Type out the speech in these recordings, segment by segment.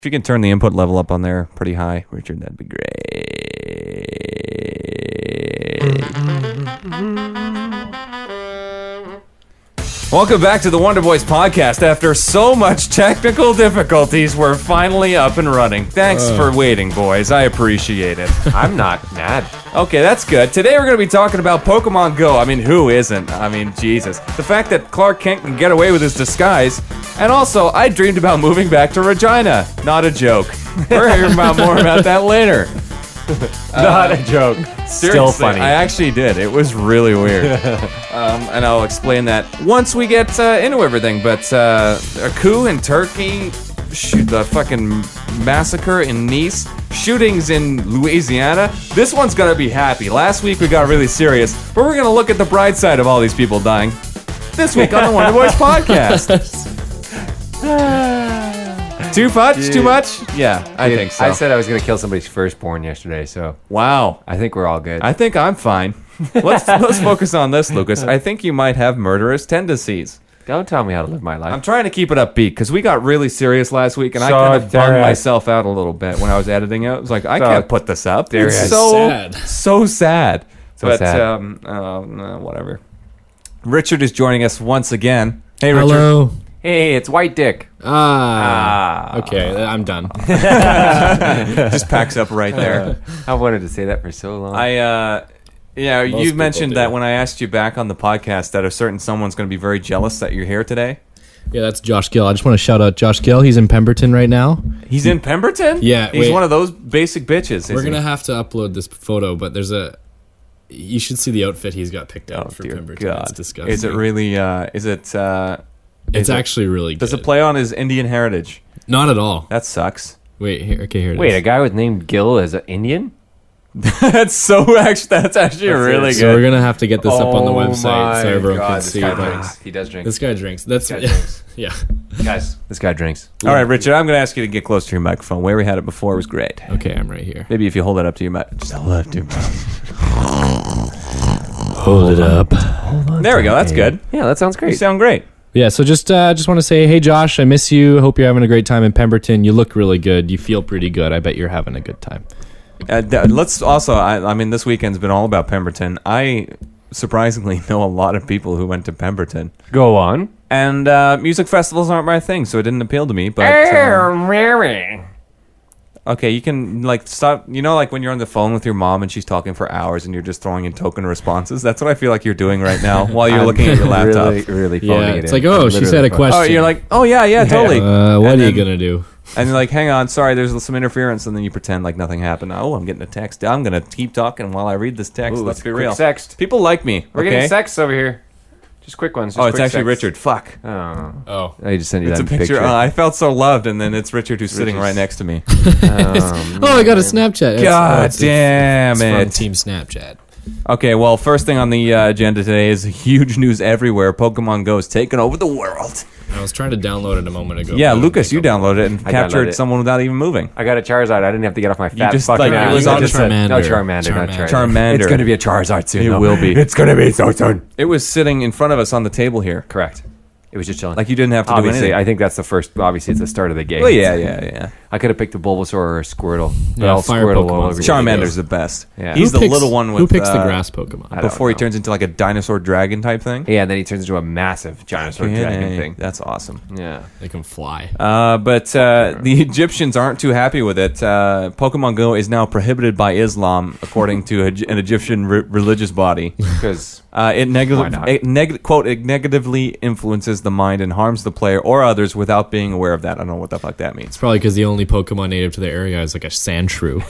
If you can turn the input level up on there pretty high, Richard, that'd be great. Welcome back to the Wonder Boys podcast. After so much technical difficulties, we're finally up and running. Thanks for waiting, boys. I appreciate it. I'm not mad. Okay, that's good. Today we're going to be talking about Pokemon Go. I mean, who isn't? I mean, Jesus. The fact that Clark Kent can get away with his disguise. And also, I dreamed about moving back to Regina. Not a joke. We're hearing more about that later. Not a joke. Still funny. I actually did. It was really weird. And I'll explain that once we get into everything. But a coup in Turkey, the fucking massacre in Nice, shootings in Louisiana. This one's going to be happy. Last week we got really serious, but we're going to look at the bright side of all these people dying this week on the Wonder Boys podcast. Too much? Dude. Too much? Yeah, I think so. I said I was going to kill somebody's firstborn yesterday, so Wow. I think we're all good. I think I'm fine. Let's focus on this, Lucas. I think you might have murderous tendencies. Don't tell me how to live my life. I'm trying to keep it upbeat because we got really serious last week, and I So kind of bummed serious. myself out a little bit when I was editing it. I was like, I So can't put this up. It's serious. so Sad. so sad. So But sad. whatever. Richard is joining us once again. Hey, Richard. Hello. Hey, it's White Dick. Okay, I'm done. Just packs up right there. I wanted to say that for so long. You people mentioned do. that when I asked you back on the podcast that a certain someone's going to be very jealous that you're here today. Yeah, that's Josh Gill. I just want to shout out Josh Gill. He's in Pemberton right now. He's in Pemberton? Yeah, He's wait. one of those basic bitches. We're gonna have to upload this photo, but you should see the outfit he's got picked out for dear Pemberton. God. It's disgusting. Is it really, It's actually really good. does it play on his Indian heritage? Not at all. That sucks. Wait, here it is. Wait, a guy with named Gil is an Indian? That's actually really So we're good. gonna have to get this up on the website so everyone can this see guy it. drinks. He does drink. This guy drinks. That's This guy drinks. yeah. Guys, this guy drinks. All right, Richard, I'm going to ask you to get close to your microphone. Where we had it before was great. Okay, I'm right here. Maybe if you hold it up to your mouth. Just hold it up to your mouth. Hold it up. There we go. That's good. Yeah, that sounds You great. sound great. Yeah, so just want to say, hey Josh, I miss you. Hope you're having a great time in Pemberton. You look really good. You feel pretty good. I bet you're having a good time. Let's also, I mean, this weekend's been all about Pemberton. I surprisingly know a lot of people who went to Pemberton. Go on. And music festivals aren't my thing, so it didn't appeal to me. But okay, you can like stop. You know, like when you're on the phone with your mom and she's talking for hours, and you're just throwing in token responses. That's what I feel like you're doing right now while you're looking at your laptop. Really phoning Yeah, it it's in. like, oh, she Literally said a phoning- question. Oh, you're like, oh yeah, totally. what And are you then- gonna do? And you're like, hang on, sorry, there's some interference, and then you pretend like nothing happened. Oh, I'm getting a text. I'm gonna keep talking while I read this text. Ooh, Let's be quick real. Sext. People like me. We're okay? getting sex over here. Just quick ones. Oh, it's actually Richard. Fuck. Oh. Oh, I just sent you It's a that picture. I felt so loved, and then it's Richard who's sitting right next to me. oh, I got a Snapchat. It's- God it's damn from it. Team Snapchat. Okay, well, first thing on the agenda today is huge news everywhere. Pokemon Go is taking over the world. I was trying to download it a moment ago. Yeah, but I Lucas, don't you think downloaded it and I captured downloaded it. someone without even moving. I got a Charizard. I didn't have to get off my fat just, fucking like, ass. it was I on just the- said- No, Charmander. Charmander, not Charizard. Charmander. It's going to be a Charizard soon. It though. will be. It's going to be so soon. It was sitting in front of us on the table here. Correct. It was just chilling. Like you didn't have to do Obviously, anything. I think that's the first. Obviously, it's the start of the game. Well, yeah. I could have picked a Bulbasaur or a Squirtle. But Yeah, I'll fire Squirtle Pokemon. all over you. Charmander's the best. Yeah. He's Who the picks- little one with who picks the grass Pokemon? I don't before he know. turns into like a dinosaur dragon type thing. Yeah, and then he turns into a massive dinosaur dragon Yay. thing. That's awesome. Yeah. They can fly. But the Egyptians aren't too happy with it. Pokemon Go is now prohibited by Islam, according to an Egyptian religious body. Because It Why not? quote, it negatively influences the mind and harms the player or others without being aware of that. I don't know what the fuck that means. It's probably because the only Pokemon native to the area is like a Sandshrew.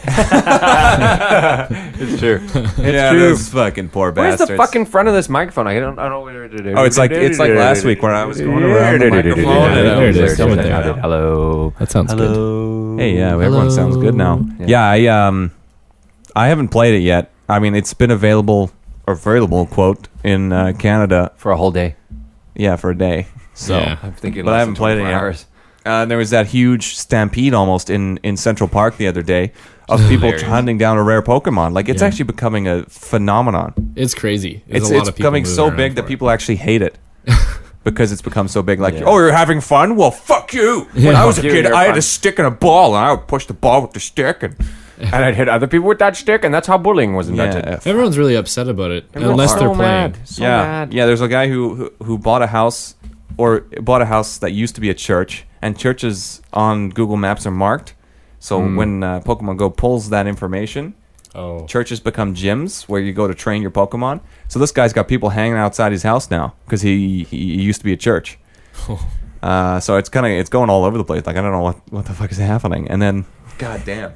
it's true. Yeah, true. those fucking poor Where's bastards. the fucking front of this microphone? I don't know where to do. Oh, it's like last week where I was going around the microphone. and I was there, Someone right there. sounded, hello. That sounds good. Hey, yeah, everyone sounds good now. Yeah. Yeah, I haven't played it yet. I mean, it's been available quote in Canada. For a whole day. Yeah, for a day. So, Yeah. I'm thinking But I less haven't than played it 24 yet. hours. There was that huge stampede almost in Central Park the other day of people Hilarious. hunting down a rare Pokemon. Like, it's Yeah. actually becoming a phenomenon. It's crazy. There's It's a lot of people becoming moving so around big for that it. people actually hate it. because it's become so big. Like, oh, you're having fun? Well, fuck you. When I was a kid, I had a stick and a ball, and I would push the ball with the stick, and I'd hit other people with that stick, and that's how bullying was invented. Everyone's really upset about it, unless they're playing. Mad. Yeah, there's a guy who bought a house that used to be a church, and churches on Google Maps are marked. So when Pokemon Go pulls that information, churches become gyms where you go to train your Pokemon. So this guy's got people hanging outside his house now because he used to be a church. So it's going all over the place. Like, I don't know what the fuck is happening. And then, god damn.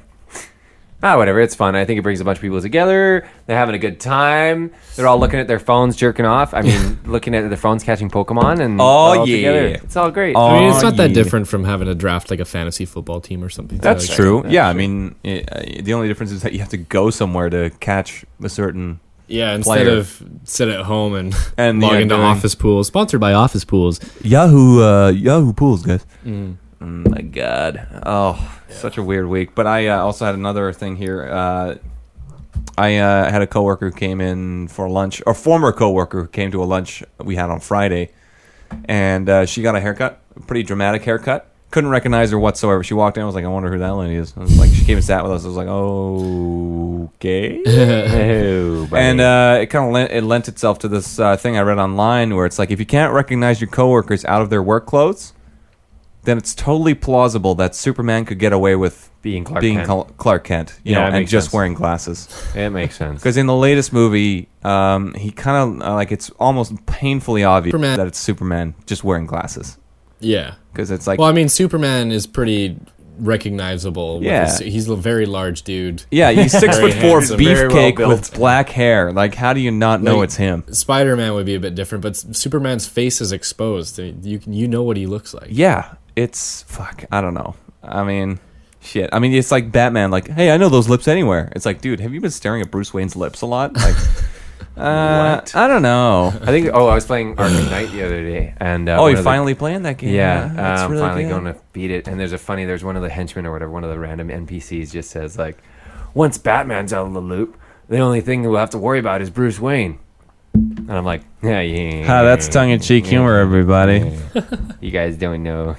Whatever. It's fun. I think it brings a bunch of people together. They're having a good time. They're all looking at their phones, jerking off. I mean, looking at their phones, catching Pokemon, and all together. It's all great. I mean, it's not that different from having to draft like a fantasy football team or something. That's true. That's true. I mean, the only difference is that you have to go somewhere to catch a certain instead player. of sit at home and log into Office Pools. Sponsored by Office Pools. Yahoo Pools, guys. Oh my god. Such a weird week. But I also had another thing here. I had a coworker who came in for lunch, or former coworker who came to a lunch we had on Friday, and she got a haircut, a pretty dramatic haircut. Couldn't recognize her whatsoever. She walked in, I was like, I wonder who that lady is. I was like, she came and sat with us. I was like, okay. And it kind of lent itself to this thing I read online where it's like, if you can't recognize your coworkers out of their work clothes, then it's totally plausible that Superman could get away with being Clark Kent, you know, and just wearing glasses. It makes sense. Because in the latest movie, he kind of like, it's almost painfully obvious that it's Superman just wearing glasses. Yeah, because it's like, well, I mean, Superman is pretty recognizable. Yeah, he's a very large dude. Yeah, he's 6'4", beefcake with black hair. Like, how do you not know it's him? Spider-Man would be a bit different, but Superman's face is exposed. You know what he looks like. Yeah, it's I don't know. I mean, shit. I mean, it's like Batman. Like, hey, I know those lips anywhere. It's like, dude, have you been staring at Bruce Wayne's lips a lot? Like, what? I don't know. I think. I was playing Arkham Knight the other day, and you're finally playing that game. Yeah, I'm really finally good. going to beat it. And there's one of the henchmen or whatever, one of the random NPCs just says like, once Batman's out of the loop, the only thing we'll have to worry about is Bruce Wayne. And I'm like, that's tongue-in-cheek humor, everybody. You guys don't know.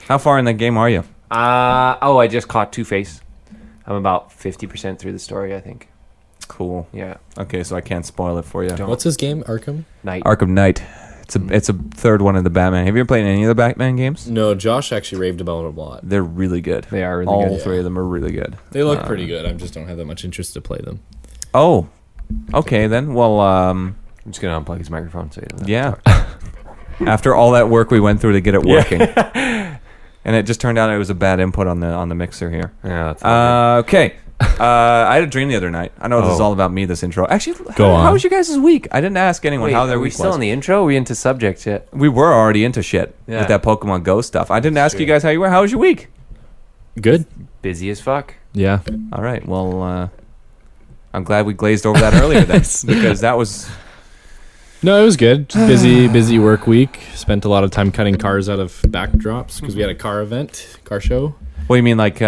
How far in the game are you? I just caught Two-Face. I'm about 50% through the story, I think. Cool. Yeah. Okay, so I can't spoil it for you. What's his game? Arkham Knight. Arkham Knight. It's a third one in the Batman. Have you ever played any of the Batman games? No, Josh actually raved about it a lot. They're really good. They are really good. All three of them are really good. They look pretty good. I just don't have that much interest to play them. Oh. Okay, then. Well, I'm just going to unplug his microphone so you don't have to talk. After all that work we went through to get it working. And it just turned out it was a bad input on the mixer here. Yeah, that's okay. I had a dream the other night. I know this is all about me, this intro. Actually, Go on. How was you guys' week? I didn't ask anyone how their week was. Are we still in the intro? Are we into subjects yet? We were already into shit with that Pokemon Go stuff. I didn't ask you guys how you were. How was your week? Good. Busy as fuck. Yeah. All right. Well, I'm glad we glazed over that earlier then, because that was... No, it was good. Just busy work week. Spent a lot of time cutting cars out of backdrops because we had a car show. What do you mean, like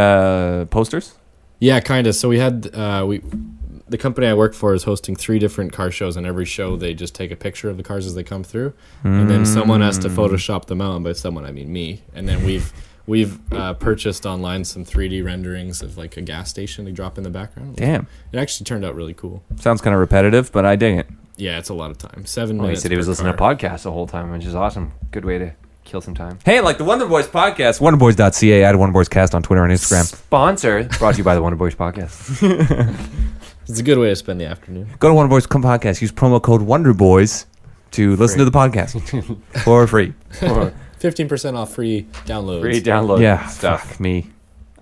posters? Yeah, kind of. So we had the company I work for is hosting 3 different car shows, and every show they just take a picture of the cars as they come through, and then someone has to Photoshop them out. And by someone, I mean me. And then we've purchased online some 3D renderings of like a gas station to drop in the background. Damn, it actually turned out really cool. Sounds kind of repetitive, but I dig it. Yeah, it's a lot of time. 7 minutes. He said he was listening to podcasts the whole time, which is awesome. Good way to kill some time. Hey, like the Wonder Boys podcast, wonderboys.ca, add Wonder Boys Cast on Twitter and Instagram. Sponsor brought to you by the Wonder Boys podcast. It's a good way to spend the afternoon. Go to Wonder Boys Podcast. Use promo code WonderBoys to listen to the podcast for free. 15% off free downloads. Free download stuff. Fuck me.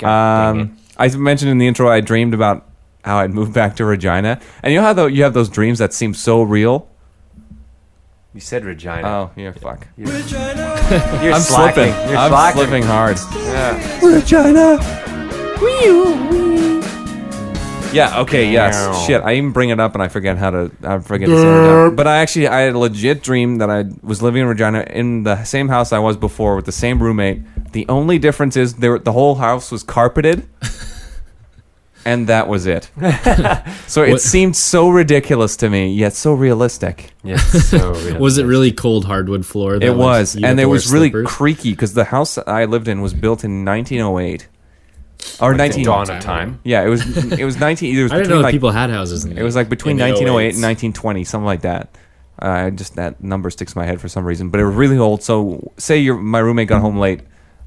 I mentioned in the intro I dreamed about how I'd moved back to Regina. And you know how you have those dreams that seem so real? You said Regina. Oh, yeah, fuck. Regina. I'm slipping. I'm slipping hard. Yeah. Regina. Yeah, okay, yes. Shit, I even bring it up and I forget to say it down. But I had a legit dream that I was living in Regina in the same house I was before with the same roommate. The only difference is the whole house was carpeted. and that was it. So it seemed so ridiculous to me, yet so realistic. Yes, so real. Was it really cold hardwood floor? It was, you had and to it wear was really slippers? creaky because the house that I lived in was built in 1908 or The 19. dawn of time. Yeah, it was 19. It was I didn't between know that like people had houses in it was like between in the 1908 and 08s. 1920, something like that. Just that number sticks in my head for some reason, but it was really old. So say my roommate got home late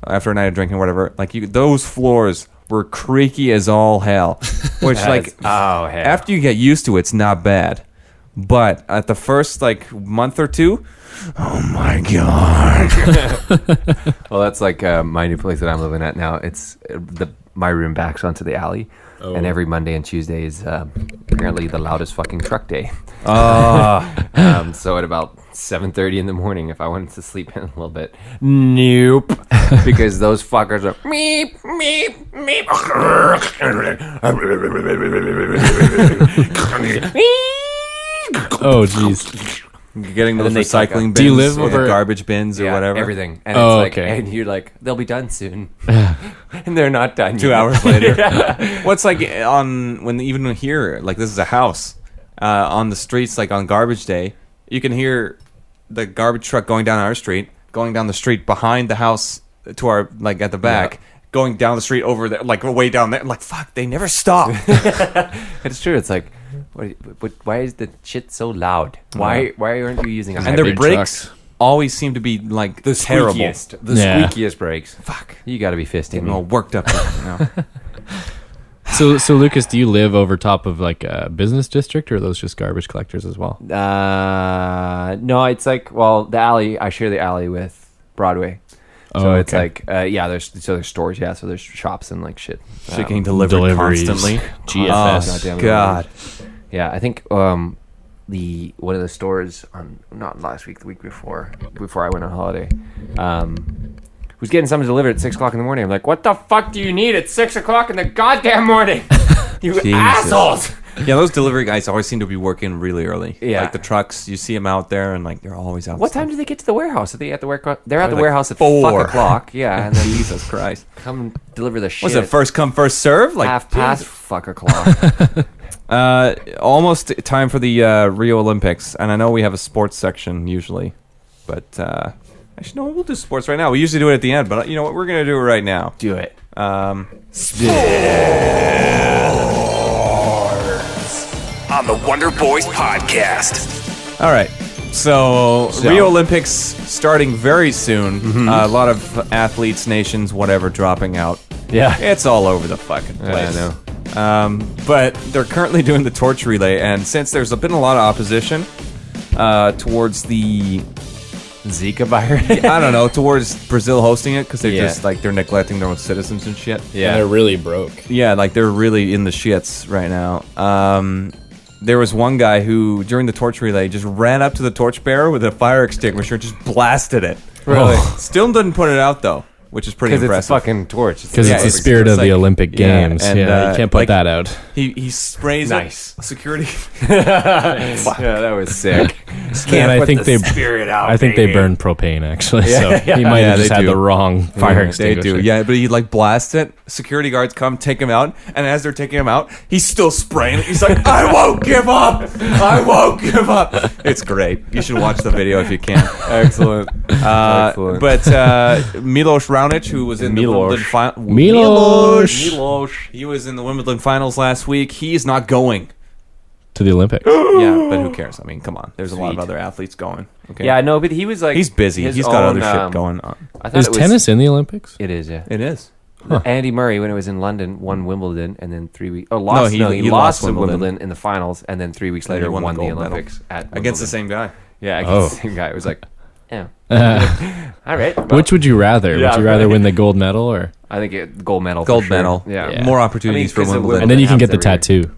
after a night of drinking, or whatever. Like those floors were creaky as all hell. Which like oh, hell. after you get used to it, it's not bad. But at the first like month or two, oh my god! Well, that's like my new place that I'm living at now. It's my room backs onto the alley, and every Monday and Tuesday is apparently the loudest fucking truck day. So at about 7:30 in the morning, if I wanted to sleep in a little bit, nope, because those fuckers are meep meep meep. Oh, jeez. Getting those then they take recycling bins, Do you live or the over- garbage bins, or Yeah, whatever. everything. And Oh, it's like, okay. and you're like, they'll be done soon, and they're not done. 2 yet. hours later. What's like on when even here, like this is a house on the streets, like on garbage day, you can hear the garbage truck going down our street, going down the street behind the house to our like at the back. Yeah. Going down the street over there, like way down there. I'm like, fuck, they never stop. It's true. It's like, why is the shit so loud? Why aren't you using a And their big brakes trucks. always seem to be like the terrible. squeakiest, Yeah. squeakiest brakes? Fuck. You got to be fisting Getting all me. worked up. You know? So Lucas, do you live over top of like a business district, or are those just garbage collectors as well? No, it's like, well, the alley. I share the alley with Broadway. So Oh, it's okay. like, there's stores, yeah. So there's shops and like shit. So you're getting delivered Deliveries, constantly. GFS. Oh, goddamn God. Yeah, I think one of the stores on not last week, the week before I went on holiday, was getting something delivered at 6 o'clock in the morning. I'm like, what the fuck do you need at 6 o'clock in the goddamn morning? You Jesus. assholes! Yeah, those delivery guys always seem to be working really early. Yeah. Like the trucks, you see them out there, and like they're always out. What time do they get to the warehouse? Are they at the warehouse? They're at the Like warehouse at 4. fuck o'clock. Yeah, and then Jesus Christ. come deliver the shit. Was it first come, first serve? Like half past fuck o'clock? almost time for the Rio Olympics, and I know we have a sports section usually, but actually no, we'll do sports right now. We usually do it at the end, but you know what? We're gonna do it right now. Do it. On the Wonder Boys podcast. All right. So Rio Olympics starting very soon. A lot of athletes, nations, whatever, dropping out. Yeah. It's all over the fucking place. I know. But they're currently doing the torch relay, and since there's been a lot of opposition towards the Zika virus. I don't know, towards Brazil hosting it, because they're Yeah. just like they're neglecting their own citizens and shit. And they're really broke. Yeah, like they're really in the shits right now. There was one guy who, during the torch relay, just ran up to the torchbearer with a fire extinguisher and just blasted it. Really? Still didn't put it out though, which is pretty Because it's a impressive. fucking torch. Because Yeah, it's the it's- spirit it's of the like- Olympic yeah, Games. and, yeah, you can't put like- that out. He sprays Nice. it. Security. Yeah, that was sick. And I think they, spirit out. I think they burn propane actually. So he might Yeah, have just they had do. the wrong fire They extinguisher. do, yeah. But he like blasts it. Security guards come, take him out, and as they're taking him out, he's still spraying it. He's like, "I won't give up. I won't give up." It's great. You should watch the video if you can. Excellent. Excellent. But Milos Raonic, who was in the Milos. Wimbledon final, Milos. he was in the Wimbledon finals last week. He's not going. To the Olympics. Yeah, but who cares? I mean, come on. There's a lot of Sweet. other athletes going. Okay. Yeah, no, but he was like He's busy. his He's got own, other shit going on. I thought Is it was, tennis in the Olympics? It is, yeah. It is. Andy Murray, when it was in London, won Wimbledon, and then 3 weeks. Oh, lost. he He lost lost Wimbledon. Wimbledon in the finals, and then 3 weeks And he later won won the the gold medal. Olympics at Against the Wimbledon. same guy. Yeah, against Oh. the same guy. It was like, yeah. Uh, All right. well, which would you rather? Yeah, would you rather right. win the gold medal or? I think gold medal. Gold for sure. medal. Yeah. Yeah. More opportunities I mean, for 'cause of Wimbledon. And then you can get the happens every year. tattoo,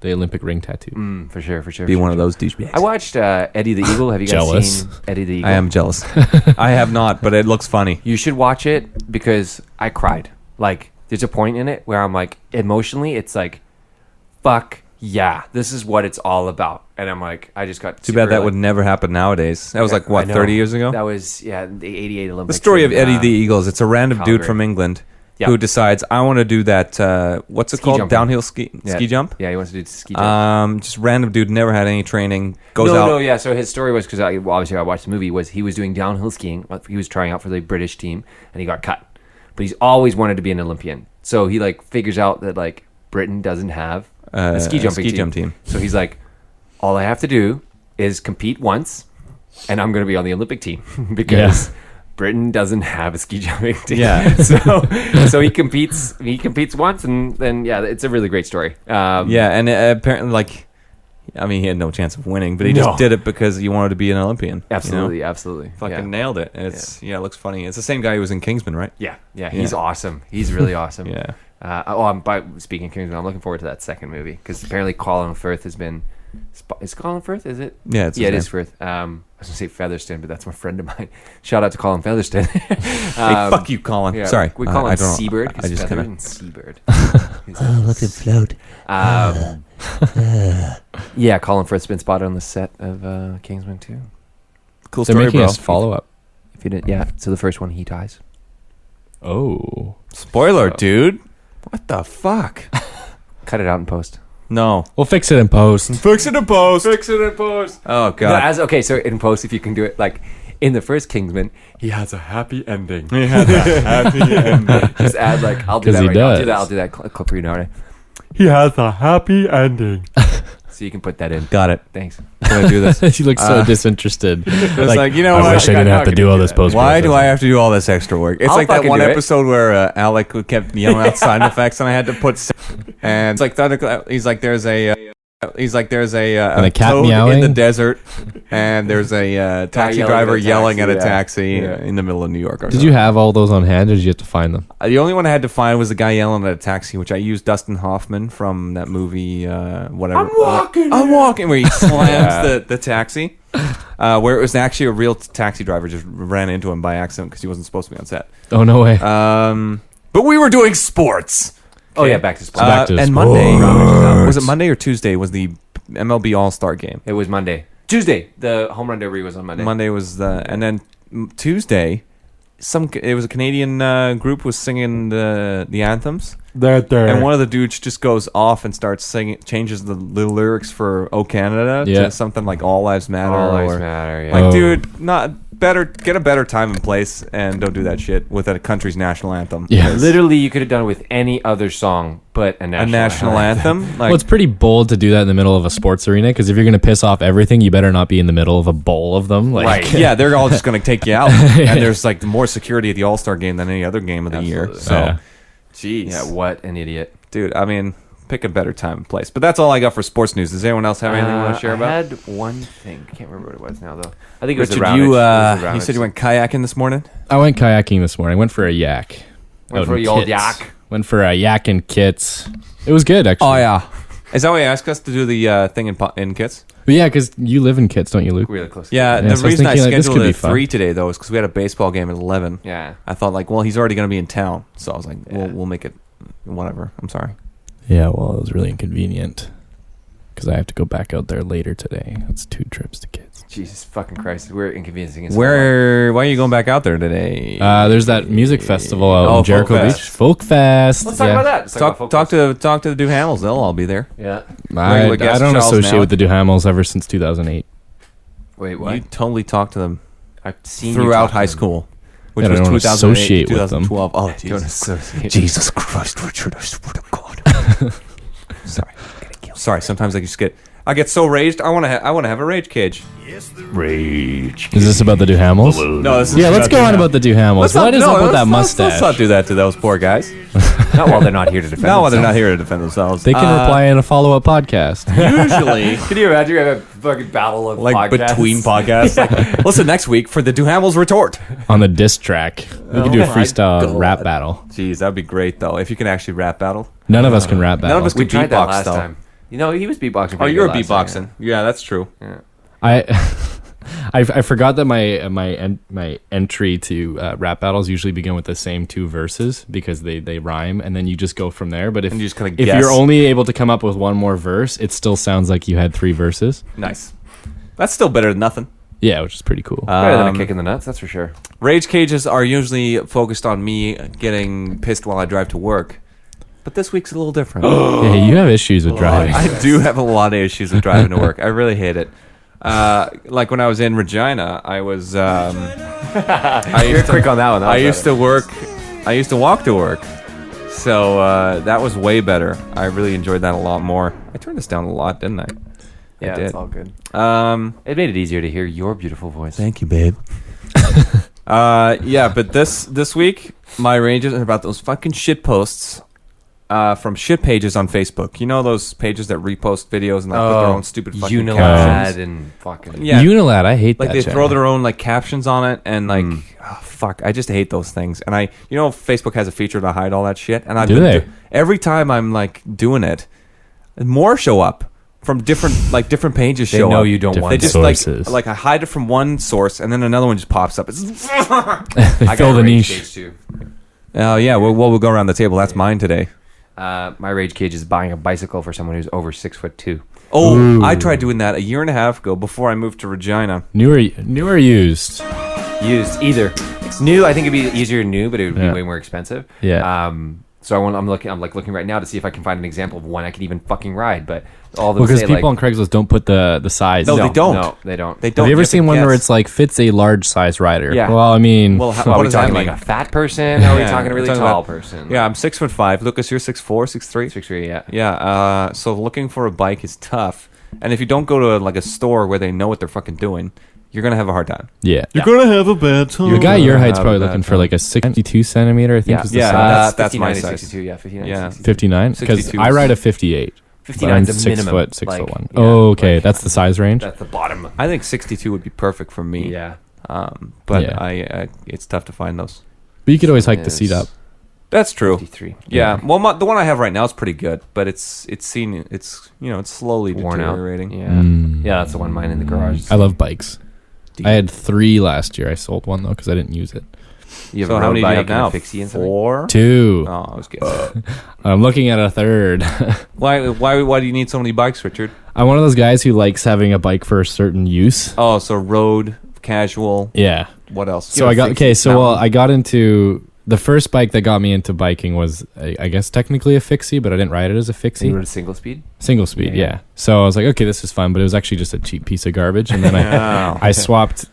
the Olympic ring tattoo. For sure. For sure. Be for one sure. of those douchebags. I watched Eddie the Eagle. Have you guys Jealous. seen Eddie the Eagle? I am jealous. I have not, but it looks funny. You should watch it because I cried. Like, there's a point in it where I'm like, emotionally, it's like, fuck yeah, this is what it's all about. And I'm like, I just got Too bad that would never happen nowadays. That was like, what, 30 years ago? That was, the 88 The Olympics. story of in, Eddie the Eagles. It's a random dude Calgary. from England. who decides I want to do that. What's it Ski called? jumping. Downhill ski jump. Yeah, he wants to do ski jump. Just random dude, never had any training. Goes No, out. no, yeah. So his story was because obviously I watched the movie. Was he was doing downhill skiing? He was trying out for the British team, and he got cut. But he's always wanted to be an Olympian. So he like figures out that like Britain doesn't have a ski jumping jump team. So he's like, all I have to do is compete once, and I'm going to be on the Olympic team because Britain doesn't have a ski jumping team. Yeah. so he competes. He competes once, and then it's a really great story. Yeah, and apparently, like, I mean, he had no chance of winning, but he No. just did it because he wanted to be an Olympian. Absolutely, you know? absolutely. Fucking nailed it. And it's it looks funny. It's the same guy who was in Kingsman, right? Yeah, he's awesome. He's really awesome. Yeah. Speaking of Kingsman, I'm looking forward to that second movie because apparently Colin Firth has been. Is Colin Firth? Is it? Yeah, it's his it name. is Firth. I was gonna say Featherston, but that's my friend of mine. Shout out to Colin Featherston. Hey, fuck you, Colin. Yeah, Sorry. we call him I don't know. Seabird I because just Feather kinda- and Seabird. Look at float. Yeah, Colin Firth's been spotted on the set of Kingsman 2. Cool They're story, making bro. a follow up. If you didn't, so the first one he dies. Oh. Spoiler, dude. What the fuck? Cut it out in post. No. We'll fix it in post. Fix it in post. Fix it in post. Oh, No, God. so in post, if you can do it, like in the first Kingsman, he has a happy ending. He had a happy ending. Just add like, I'll do 'Cause that he right now. does. I'll do that clip for you now. Right? He has a happy ending. So you can put that in. Got it. Thanks. Can I do this? She looks so disinterested. It's like, you know I what? wish I didn't have to do all this post. Why do I have to do all this extra work? It's I'll like that fucking one do it. episode where Alec kept yelling out sound effects, and I had to put. And it's like he's like, there's a a cat toad meowing? in the desert, and there's a taxi yelling driver at a yelling taxi, at a yeah. taxi Yeah. in the middle of New York. Or Did you have all those on hand, or did you have to find them? The only one I had to find was the guy yelling at a taxi, which I used Dustin Hoffman from that movie, whatever. I'm walking, where he slams the taxi, where it was actually a real taxi driver just ran into him by accident because he wasn't supposed to be on set. Oh, no way. But we were doing sports. Oh yeah, back to sports. back to and sports. Monday, was it Monday or Tuesday? Was the MLB All Star game? It was Monday. Tuesday. The home run derby was on Monday. Monday was the, and then Tuesday, it was a Canadian group was singing the anthems. And one of the dudes just goes off and starts singing, changes the lyrics for "Oh Canada" Yeah. to something like "All Lives Matter." All lives or, matter. Yeah. Like, Oh. dude, get a better time and place, and don't do that shit with a country's national anthem. Yeah. Literally, you could have done it with any other song but a A national, national anthem. Like, Well, it's pretty bold to do that in the middle of a sports arena, because if you're going to piss off everything, you better not be in the middle of a bowl of them. Like, Right. yeah, they're all just going to take you out, and there's like more security at the All Star game than any other game of the year. Absolutely. So, Yeah. jeez, Yeah, what an idiot. dude. I mean, pick a better time and place. But that's all I got for sports news. Does anyone else have anything you want to share I about? had one thing. I can't remember what it was now, though. I think it was Richard, the you Roundage. you said you went kayaking this morning. I went kayaking this morning. I went for a yak. Went out for in the old Kits. yak. Went for a yak in Kits. It was good, actually. Oh yeah, is that why you asked us to do the thing in Kits? But yeah, because you live in Kits, don't you, Luke? Really close. Yeah, Yeah, the so I was reason I thinking, like, this scheduled could it be at fun. 3 today though is because we had a baseball game at 11. Yeah. I thought like, well, he's already going to be in town, so I was like, we'll make it whatever. I'm sorry. Yeah, well, it was really inconvenient because I have to go back out there later today. That's 2 trips to Kits. Jesus fucking Christ. We're inconveniencing us. Why are you going back out there today? There's that music festival out Oh, in Jericho Folk Fest. Beach. Folk Fest. Let's talk about that. Let's Talk about to the Duhamels. They'll all be there. Yeah. I Regular guest don't Charles associate Mallett. with the Duhamels ever since 2008. Wait, what? You totally talked to them I've seen you throughout talk to high them. school, which Yeah, I was don't 2008, associate with them. 2012. Oh, Don't Jesus. associate. Jesus Christ, Richard, I swear to God. Sorry, sometimes I just I get so raged. I want to have a rage cage. Rage. Is this about the Duhamels? No, this is Yeah, let's go on about the Duhamels. What is up with that mustache? Let's not do that to those poor guys. Not while they're not here to defend Not while they're not themselves. here to defend themselves. They can reply in a follow-up podcast. usually Can you imagine we have a fucking battle of like podcasts? between podcasts. Like, listen next week for the Duhamels retort. On the diss track. We can do a my freestyle God. rap battle. Jeez, that'd be great though. If you can actually rap battle. None of us can rap battle. None of us We can tried that beatbox last though. time. You know, he was beatboxing. Oh, pretty you're a good last beatboxing. time, Yeah, that's true. yeah. I forgot that my entry to rap battles usually begin with the same 2 verses because they rhyme, and then you just go from there. But if And you just kinda if guess. you're only able to come up with one more verse, it still sounds like you had 3 verses. Nice. That's still better than nothing. Yeah, which is pretty cool. Better than a kick in the nuts, that's for sure. Rage cages are usually focused on me getting pissed while I drive to work. But this week's a little different. Yeah, you have issues with driving. I do have a lot of issues with driving to work. I really hate it. Like when I was in Regina, I was. You're quick on that one. I used to walk to work. So that was way better. I really enjoyed that a lot more. I turned this down a lot, didn't I? Yeah, did. it's all good. It made it easier to hear your beautiful voice. Thank you, babe. Yeah, but this week my ranges are about those fucking shit posts from shit pages on Facebook. You know those pages that repost videos and like put their own stupid fucking Unilad captions. and fucking Yeah, Unilad, I hate like that. they channel. throw their own like captions on it and like oh, fuck, I just hate those things. And Facebook has a feature to hide all that shit. And every time I'm like doing it, more show up. From different pages They show up. know you don't Different want They just sources. like I hide it from one source and then another one just pops up. It's They fill the niche. Too. oh yeah, we'll go around the table. That's mine today. My rage cage is buying a bicycle for someone who's over 6'2". Oh, Ooh. I tried doing that a year and a half ago before I moved to Regina. New or used? Used either. New, I think it'd be easier new, but it would be Yeah. way more expensive. Yeah. So I'm looking right now to see if I can find an example of one I could even fucking ride. But all of them Because say people like, on Craigslist don't put the size. No, they don't. No, they don't. They don't. Have you ever have to seen one where guess. it's like fits a large size rider? Yeah. Well, I mean, Well, Are what we does that talking mean? like a fat person? Or are we Yeah, talking a really we're talking tall about- person? Yeah, I'm 6'5". Lucas, you're 6'4", 6'3". 6'3", yeah. Yeah. So looking for a bike is tough, and if you don't go to like a store where they know what they're fucking doing, you're gonna have a hard time. yeah. gonna have a bad time. The guy your height's have probably that looking for like a 62 centimeter, I think Yeah, is the Yeah, size. that's my 59 to size. 62, yeah, 59 Yeah. 62. 59? Because 62 I is- ride a 58. 59 I'm is a 6 minimum. foot, 6 like, foot 1. yeah, Oh, okay. like, That's the size range? That's the bottom. I think 62 would be perfect for me. Yeah. But Yeah. it's tough to find those. But you could always hike the Is seat up. That's true. 53. Yeah. Well, the one I have right now is pretty good, but it's slowly Worn out. deteriorating. Yeah. Mm. Yeah, that's the one mine in the garage. I love bikes. Do I had 3 last year. I sold one, though, because I didn't use it. You have So a how road many do you bike have now? and a fixie and something? 4. 2. Oh, I was kidding. I'm looking at a 3rd. Why do you need so many bikes, Richard? I'm one of those guys who likes having a bike for a certain use. Oh, so road, casual. Yeah. What else? So I got into the first bike that got me into biking was I guess technically a fixie, but I didn't ride it as a You fixie. rode a single speed? Single speed, Yeah. yeah. So I was like, okay, this is fun, but it was actually just a cheap piece of garbage. And then I swapped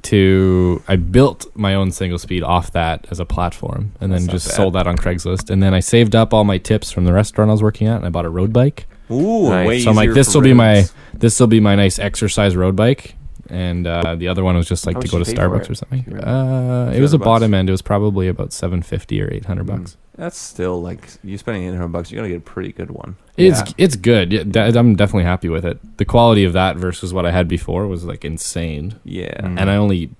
I built my own single speed off that as a platform, and then That's not just bad. sold that on Craigslist. And then I saved up all my tips from the restaurant I was working at, and I bought a road bike. Ooh, Nice. way So I'm like, easier this for will be roads. my nice exercise road bike. And the other one was just like How to much go you to pay for Starbucks it? or something. Do you remember? It was a $200. bottom end. It was probably about $750 or $800. That's still like you spending $800. You gotta get a pretty good one. It's good. Yeah, I'm definitely happy with it. The quality of that versus what I had before was like insane. Yeah. Mm. And I only,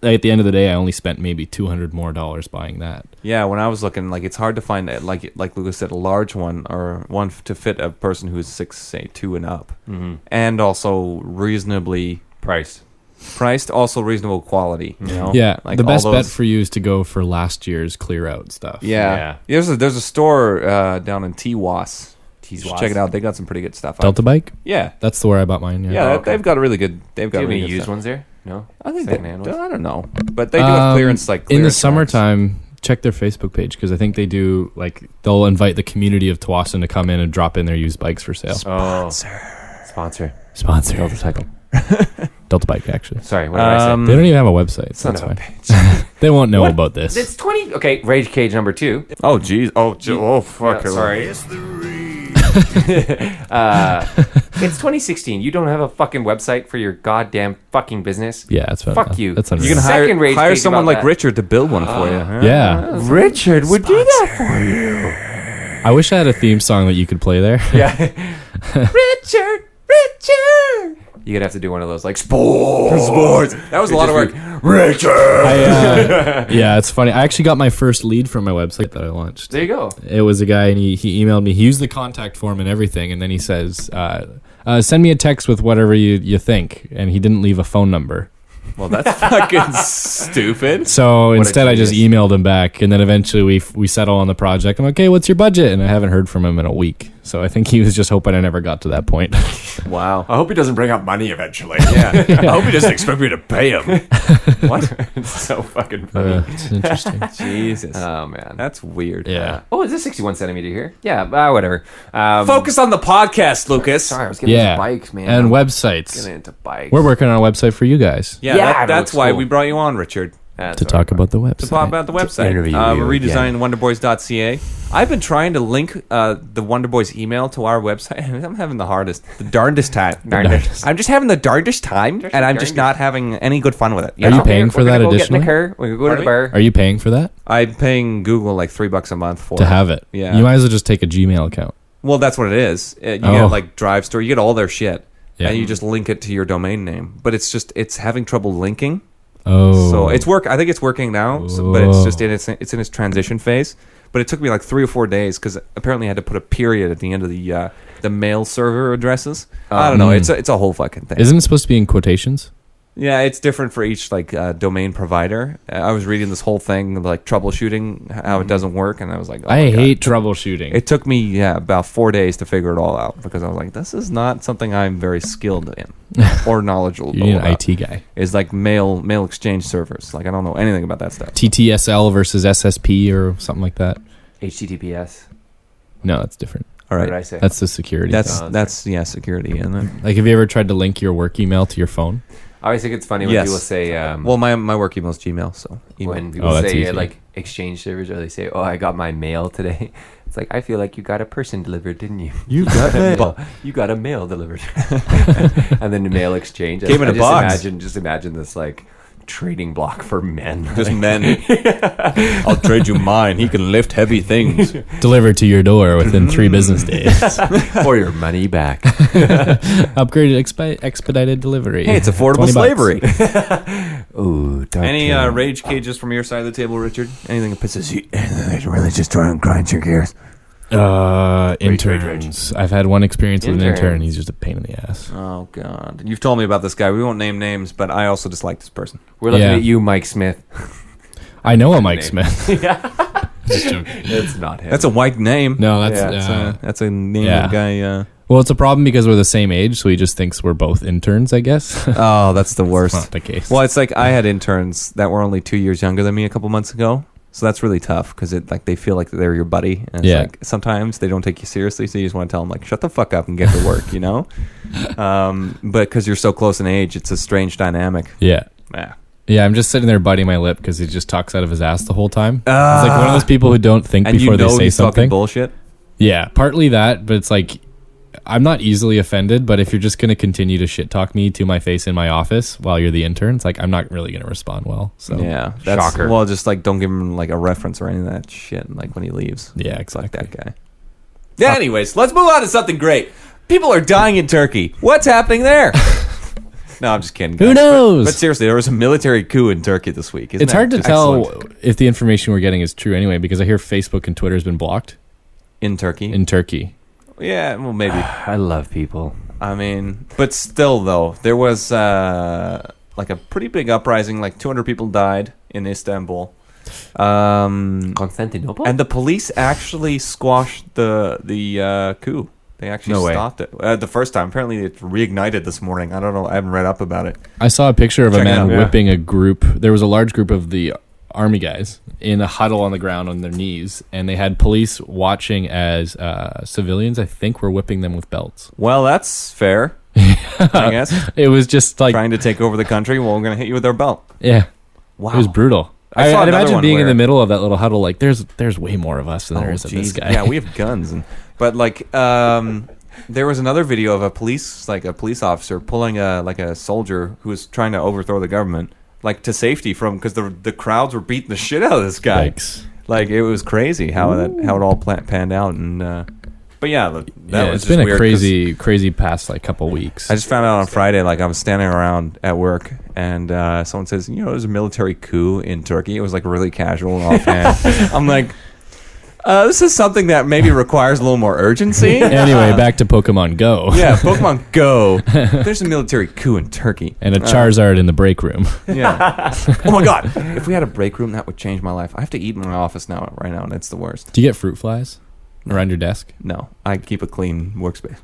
at the end of the day, I only spent maybe $200 more buying that. Yeah, when I was looking, like it's hard to find like Lucas said, a large one or one to fit a person who's 6'2" and up, Mm-hmm. and also reasonably priced, also reasonable quality. You know, Yeah, like the all best bet those- for you is to go for last year's clear out stuff. Yeah, there's a store down in Tiwas. You should check it out. They got some pretty good stuff. Delta bike? Yeah, That's where I bought mine. yeah, okay. they've got a really good. They've Do got you have really any good used stuff. ones there? No? I think Secondhand ones? I don't know, but they do have clearance like in the clearance ones. summertime. Check their Facebook page because I think they do like they'll invite the community of Tawasin to come in and drop in their used bikes for sale. Sponsor. Sponsor Delta Cycle. Delta Bike actually. Sorry, what did I say? They don't even have a website. So Son that's of a fine. They won't know about this. It's 20. Okay, Rage Cage number 2. Oh jeez. Oh fuck. Yeah, sorry. It's 2016. You don't have a fucking website for your goddamn fucking business. Yeah, that's fine. Fuck you. That's You unreal. can Second rage hire cage someone about like that. Richard to build one for you. Huh? Yeah, Richard would do that for you. I wish I had a theme song that you could play there. Yeah. Richard. You're gonna have to do one of those like sports. That was a lot of work. Yeah, it's funny. I actually got my first lead from my website that I launched. There you go. It was a guy, and he emailed me. He used the contact form and everything, and then he says, "Send me a text with whatever you think." And he didn't leave a phone number. Well, that's fucking stupid. So a instead, I just genius. emailed him back, and then eventually we settle on the project. I'm like, okay, what's your budget? And I haven't heard from him in a week. So I think he was just hoping I never got to that point. Wow. I hope he doesn't bring up money eventually. Yeah. I hope he doesn't expect me to pay him. What? It's so fucking funny. It's interesting. Jesus. Oh, man. That's weird. Yeah. Oh, is this 61 centimeter here? Yeah, whatever. Focus on the podcast, Lucas. Sorry, I was getting Yeah. into bikes, man. And I'm websites. getting into bikes. We're working on a website for you guys Yeah, Yeah, that, that that's looks why cool. we brought you on, Richard. That's to all talk right. about the website. To talk about the website. interview We're you redesigning wonderboys.ca. I've been trying to link the Wonder Boys email to our website, and I'm having the darndest time. Darndest. I'm just having the darndest time, Just and I'm the just darndest. not having any good fun with it. Are you paying for We're that gonna go get in additionally? the car. We're going to go to the Pardon bar. Are you paying for that I'm paying Google like $3 a month for to have it? Yeah. You might as well just take a Gmail account. Well, that's what it is. You Oh. get like Drive Store, you get all their shit, Yeah. and you just link it to your domain name. But it's having trouble linking. Oh. So I think it's working now, but it's Whoa. just in its transition phase. But it took me like 3 or 4 days because apparently I had to put a period at the end of the mail server addresses. I don't know. It's a whole fucking thing. Isn't it supposed to be in quotations? Yeah, it's different for each like domain provider. I was reading this whole thing like troubleshooting how it doesn't work, and I was like, oh I my God. hate troubleshooting. It took me about 4 days to figure it all out because I was like, this is not something I'm very skilled in or knowledgeable You need an about. IT guy. It's like mail exchange servers. Like I don't know anything about that stuff. TTSL versus SSP or something like that. HTTPS. No, that's different. All What did I right, say? That's the security. that's thing. security, and then Like, have you ever tried to link your work email to your phone? I always think it's funny when Yes. people say, well, my work email's Gmail, so email. when people Oh, that's say easy. like exchange servers, or they say, "Oh, I got my mail today." It's like I feel like you got a person delivered, didn't you? You got mail. You got a mail delivered, and then the mail exchange. Came in a box. Just imagine this like trading block for men. Just men. I'll trade you mine. He can lift heavy things. Delivered to your door within 3 business days. or your money back. Upgraded expedited delivery. Hey, it's affordable 20 slavery. Ooh, dark Any tale. rage cages from your side of the table, Richard? Anything that pisses you? Anything really just try and grind your gears. Interns. I've had one experience with an intern. Interns. He's just a pain in the ass. Oh God! You've told me about this guy. We won't name names, but I also dislike this person. We're looking Yeah. at you, Mike Smith. I know a Mike name. Smith. Just joking. It's not him. That's a white name. No, that's Yeah, That's a name Yeah. of a guy. well, it's a problem because we're the same age, so he just thinks we're both interns. I guess. Oh, that's the worst. Not the case. Well, it's like I had interns that were only 2 years younger than me a couple months ago. So that's really tough because it like they feel like they're your buddy, and it's Yeah. like sometimes they don't take you seriously, so you just want to tell them like, "Shut the fuck up and get to work," you know. But because you're so close in age, it's a strange dynamic. Yeah. Yeah. Yeah, I'm just sitting there biting my lip because he just talks out of his ass the whole time. He's like one of those people who don't think And before you know they say he's talking something. bullshit. Yeah, partly that, but it's like I'm not easily offended, but if you're just going to continue to shit talk me to my face in my office while you're the intern, it's like I'm not really going to respond well. So Yeah, that's, Shocker. Well, just like don't give him like a reference or any of that shit. Like when he leaves. Yeah, It's like exactly. that guy. Yeah. Anyways, let's move on to something great. People are dying in Turkey. What's happening there? No, I'm just kidding. Who guys. knows? But seriously, there was a military coup in Turkey this week. Isn't It's that hard to excellent? tell if the information we're getting is true anyway, because I hear Facebook and Twitter has been blocked In Turkey. in Turkey. Yeah, well, maybe. I love people. I mean, but still, though, there was like a pretty big uprising. Like 200 people died in Istanbul. Constantinople? And the police actually squashed the coup. They actually No way. stopped it the first time. Apparently, it reignited this morning. I don't know. I haven't read up about it. I saw a picture of Check a it man out. Yeah. whipping a group. There was a large group of the army guys in a huddle on the ground on their knees, and they had police watching as civilians, I think, were whipping them with belts. Well, that's fair. I guess It was just like, trying to take over the country. Well, we're gonna hit you with our belt. yeah, Wow, it was brutal. I saw I'd another imagine one being in where- the middle of that little huddle, like there's way more of us than there Oh, is of this geez. guy. Yeah, we have guns, but like there was another video of a police officer pulling a soldier who was trying to overthrow the government, like to safety from because the crowds were beating the shit out of this guy. Yikes. Like it was crazy how it all panned out, and but yeah, that Yeah, was it's been just a weird 'cause crazy past like couple weeks. I just found out on Friday, like I was standing around at work, and someone says, there's a military coup in Turkey. It was like really casual and offhand. I'm like, this is something that maybe requires a little more urgency. Anyway, back to Pokemon Go. Yeah, Pokemon Go. There's a military coup in Turkey. And a Charizard in the break room. Yeah. Oh my God. If we had a break room, that would change my life. I have to eat in my office right now, and it's the worst. Do you get fruit flies? around your desk? No, I keep a clean workspace.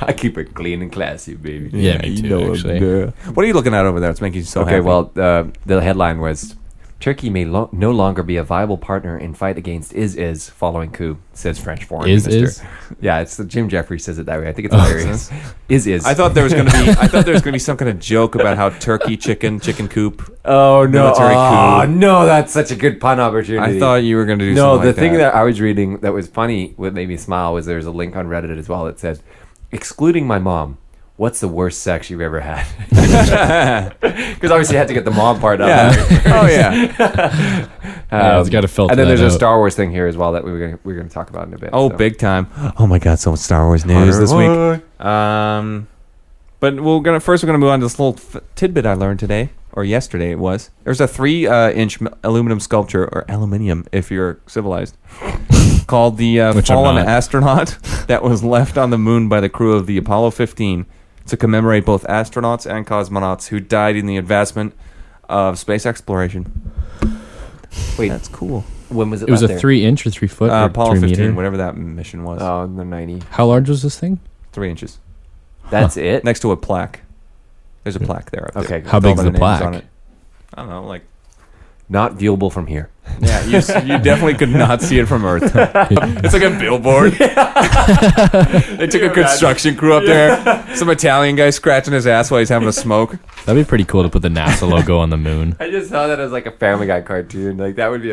I keep it clean and classy, baby. Yeah, me too, actually. What are you looking at over there? It's making you so Okay, happy. well, the headline was Turkey may no longer be a viable partner in fight against ISIS following coup, says French foreign ISIS? minister. Yeah, it's Jim Jeffries says it that way. I think it's hilarious. ISIS. I thought there was going to be some kind of joke about how turkey chicken coop. Oh no! Military Oh coup. no! That's such a good pun opportunity. I thought you were going to do No, something the like thing that. that I was reading that was funny, what made me smile, was there's a link on Reddit as well that said, excluding my mom, what's the worst sex you've ever had? Because obviously you had to get the mom part up. Yeah. Oh yeah. Yeah, it's gotta filter And then that there's a out. Star Wars thing here as well that we're gonna talk about in a bit. Oh, so. big time. Oh my God, so much Star Wars news this week. But we're gonna move on to this little tidbit I learned today, or yesterday it was. There's a 3-inch aluminum sculpture, or aluminium if you're civilized, called the Which I'm Fallen not. Astronaut that was left on the moon by the crew of the Apollo 15 to commemorate both astronauts and cosmonauts who died in the advancement of space exploration. Wait, That's cool. when was it? It was a left there? 3-inch or 3 foot or Apollo 3 15, meter. whatever that mission was. Oh, in the 90. How large was this thing? 3 inches. That's it. Next to a plaque. There's a plaque there. Up there. Okay. How With all big's their the names plaque? on it. I don't know, like... Not viewable from here. Yeah, you definitely could not see it from Earth. It's like a billboard. They took a construction crew up there. Some Italian guy scratching his ass while he's having a smoke. That'd be pretty cool to put the NASA logo on the moon. I just saw that as like a Family Guy cartoon. Like that would be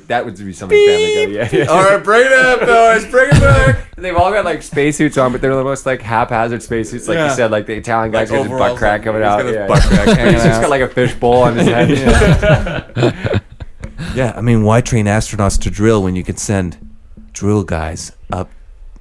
that would be something Family Guy. Yeah. All right, bring it up, boys. Bring it back. They've all got like spacesuits on, but they're the most like haphazard spacesuits. Like Yeah. you said, like the Italian guy's got his overalls, butt crack coming out. He's got his Yeah. butt crack hanging He's just out. got like a fish bowl on his head. Yeah, I mean, why train astronauts to drill when you could send drill guys up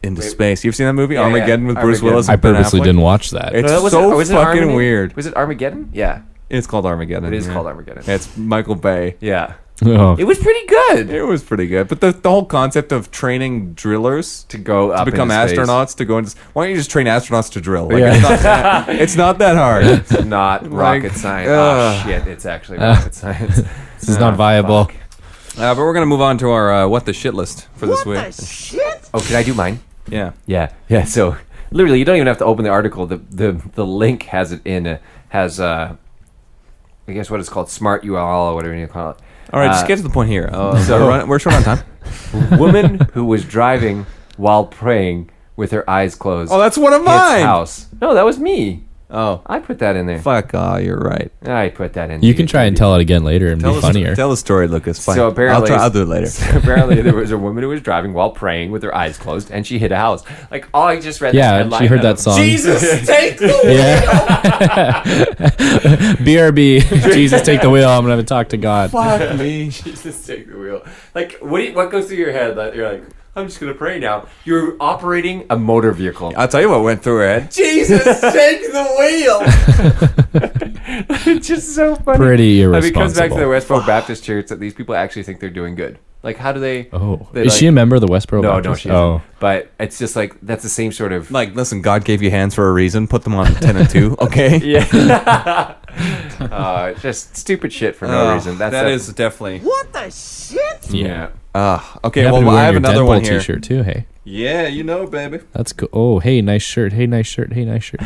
into space? You've seen that movie, Yeah, Armageddon, with Bruce Armageddon. Willis I and Ben purposely Affleck? didn't watch that. It's Was so was fucking Armageddon? weird. Was it Armageddon? Yeah, It's called Armageddon. it is yeah. called Armageddon. Yeah, it's Michael Bay. Yeah, Oh, it was pretty good It was pretty good, but the whole concept of training drillers to go up to become into space. astronauts to go into why don't you just train astronauts to drill? Like, Yeah. it's not that hard. It's not Like, rocket science. ugh. Oh shit! It's actually rocket science. this is not viable. But we're gonna move on to our what the shit list for this week. Oh, can I do mine? Yeah. Yeah. So literally, you don't even have to open the article. The link has it in. I guess what it's called, Smart URL or whatever you call it. All right, just get to the point here. so- We're short on time. Woman who was driving while praying with her eyes closed. Oh, that's one of hits mine. house. No, that was me. Oh, I put that in there. fuck! Oh, you're right. I put that in. You can try and tell it again later and be funnier. Tell the story, Lucas. Fine. So apparently, I'll do it later. apparently, there was a woman who was driving while praying with her eyes closed, and she hit a house. Like, oh, I just read. this Yeah, headline she heard and that song. Jesus, take the wheel. Yeah. BRB. Jesus, take the wheel. I'm gonna talk to God. Fuck me. Jesus, take the wheel. Like, what goes through your head? That you're like, I'm just gonna pray now. You're operating a motor vehicle. I'll tell you what went through her head. Jesus, take the wheel. It's just so funny. Pretty I mean, it comes back to the irresponsible. Westboro Baptist Church that these people actually think they're doing good. Like, how do they? Oh, they, is she a member of the Westboro No, Baptist? she isn't. Oh, But it's just like that's the same sort of. Like, listen, God gave you hands for a reason. Put them on 10 and 2, okay? Yeah. Just stupid shit for no reason. That is definitely. Yeah. Okay, You happen to be well, I wearing have your another Deadpool one here. T-shirt too. Hey, Yeah, you know, baby. that's cool. Oh, hey, nice shirt. Hey, nice shirt. Hey, nice shirt.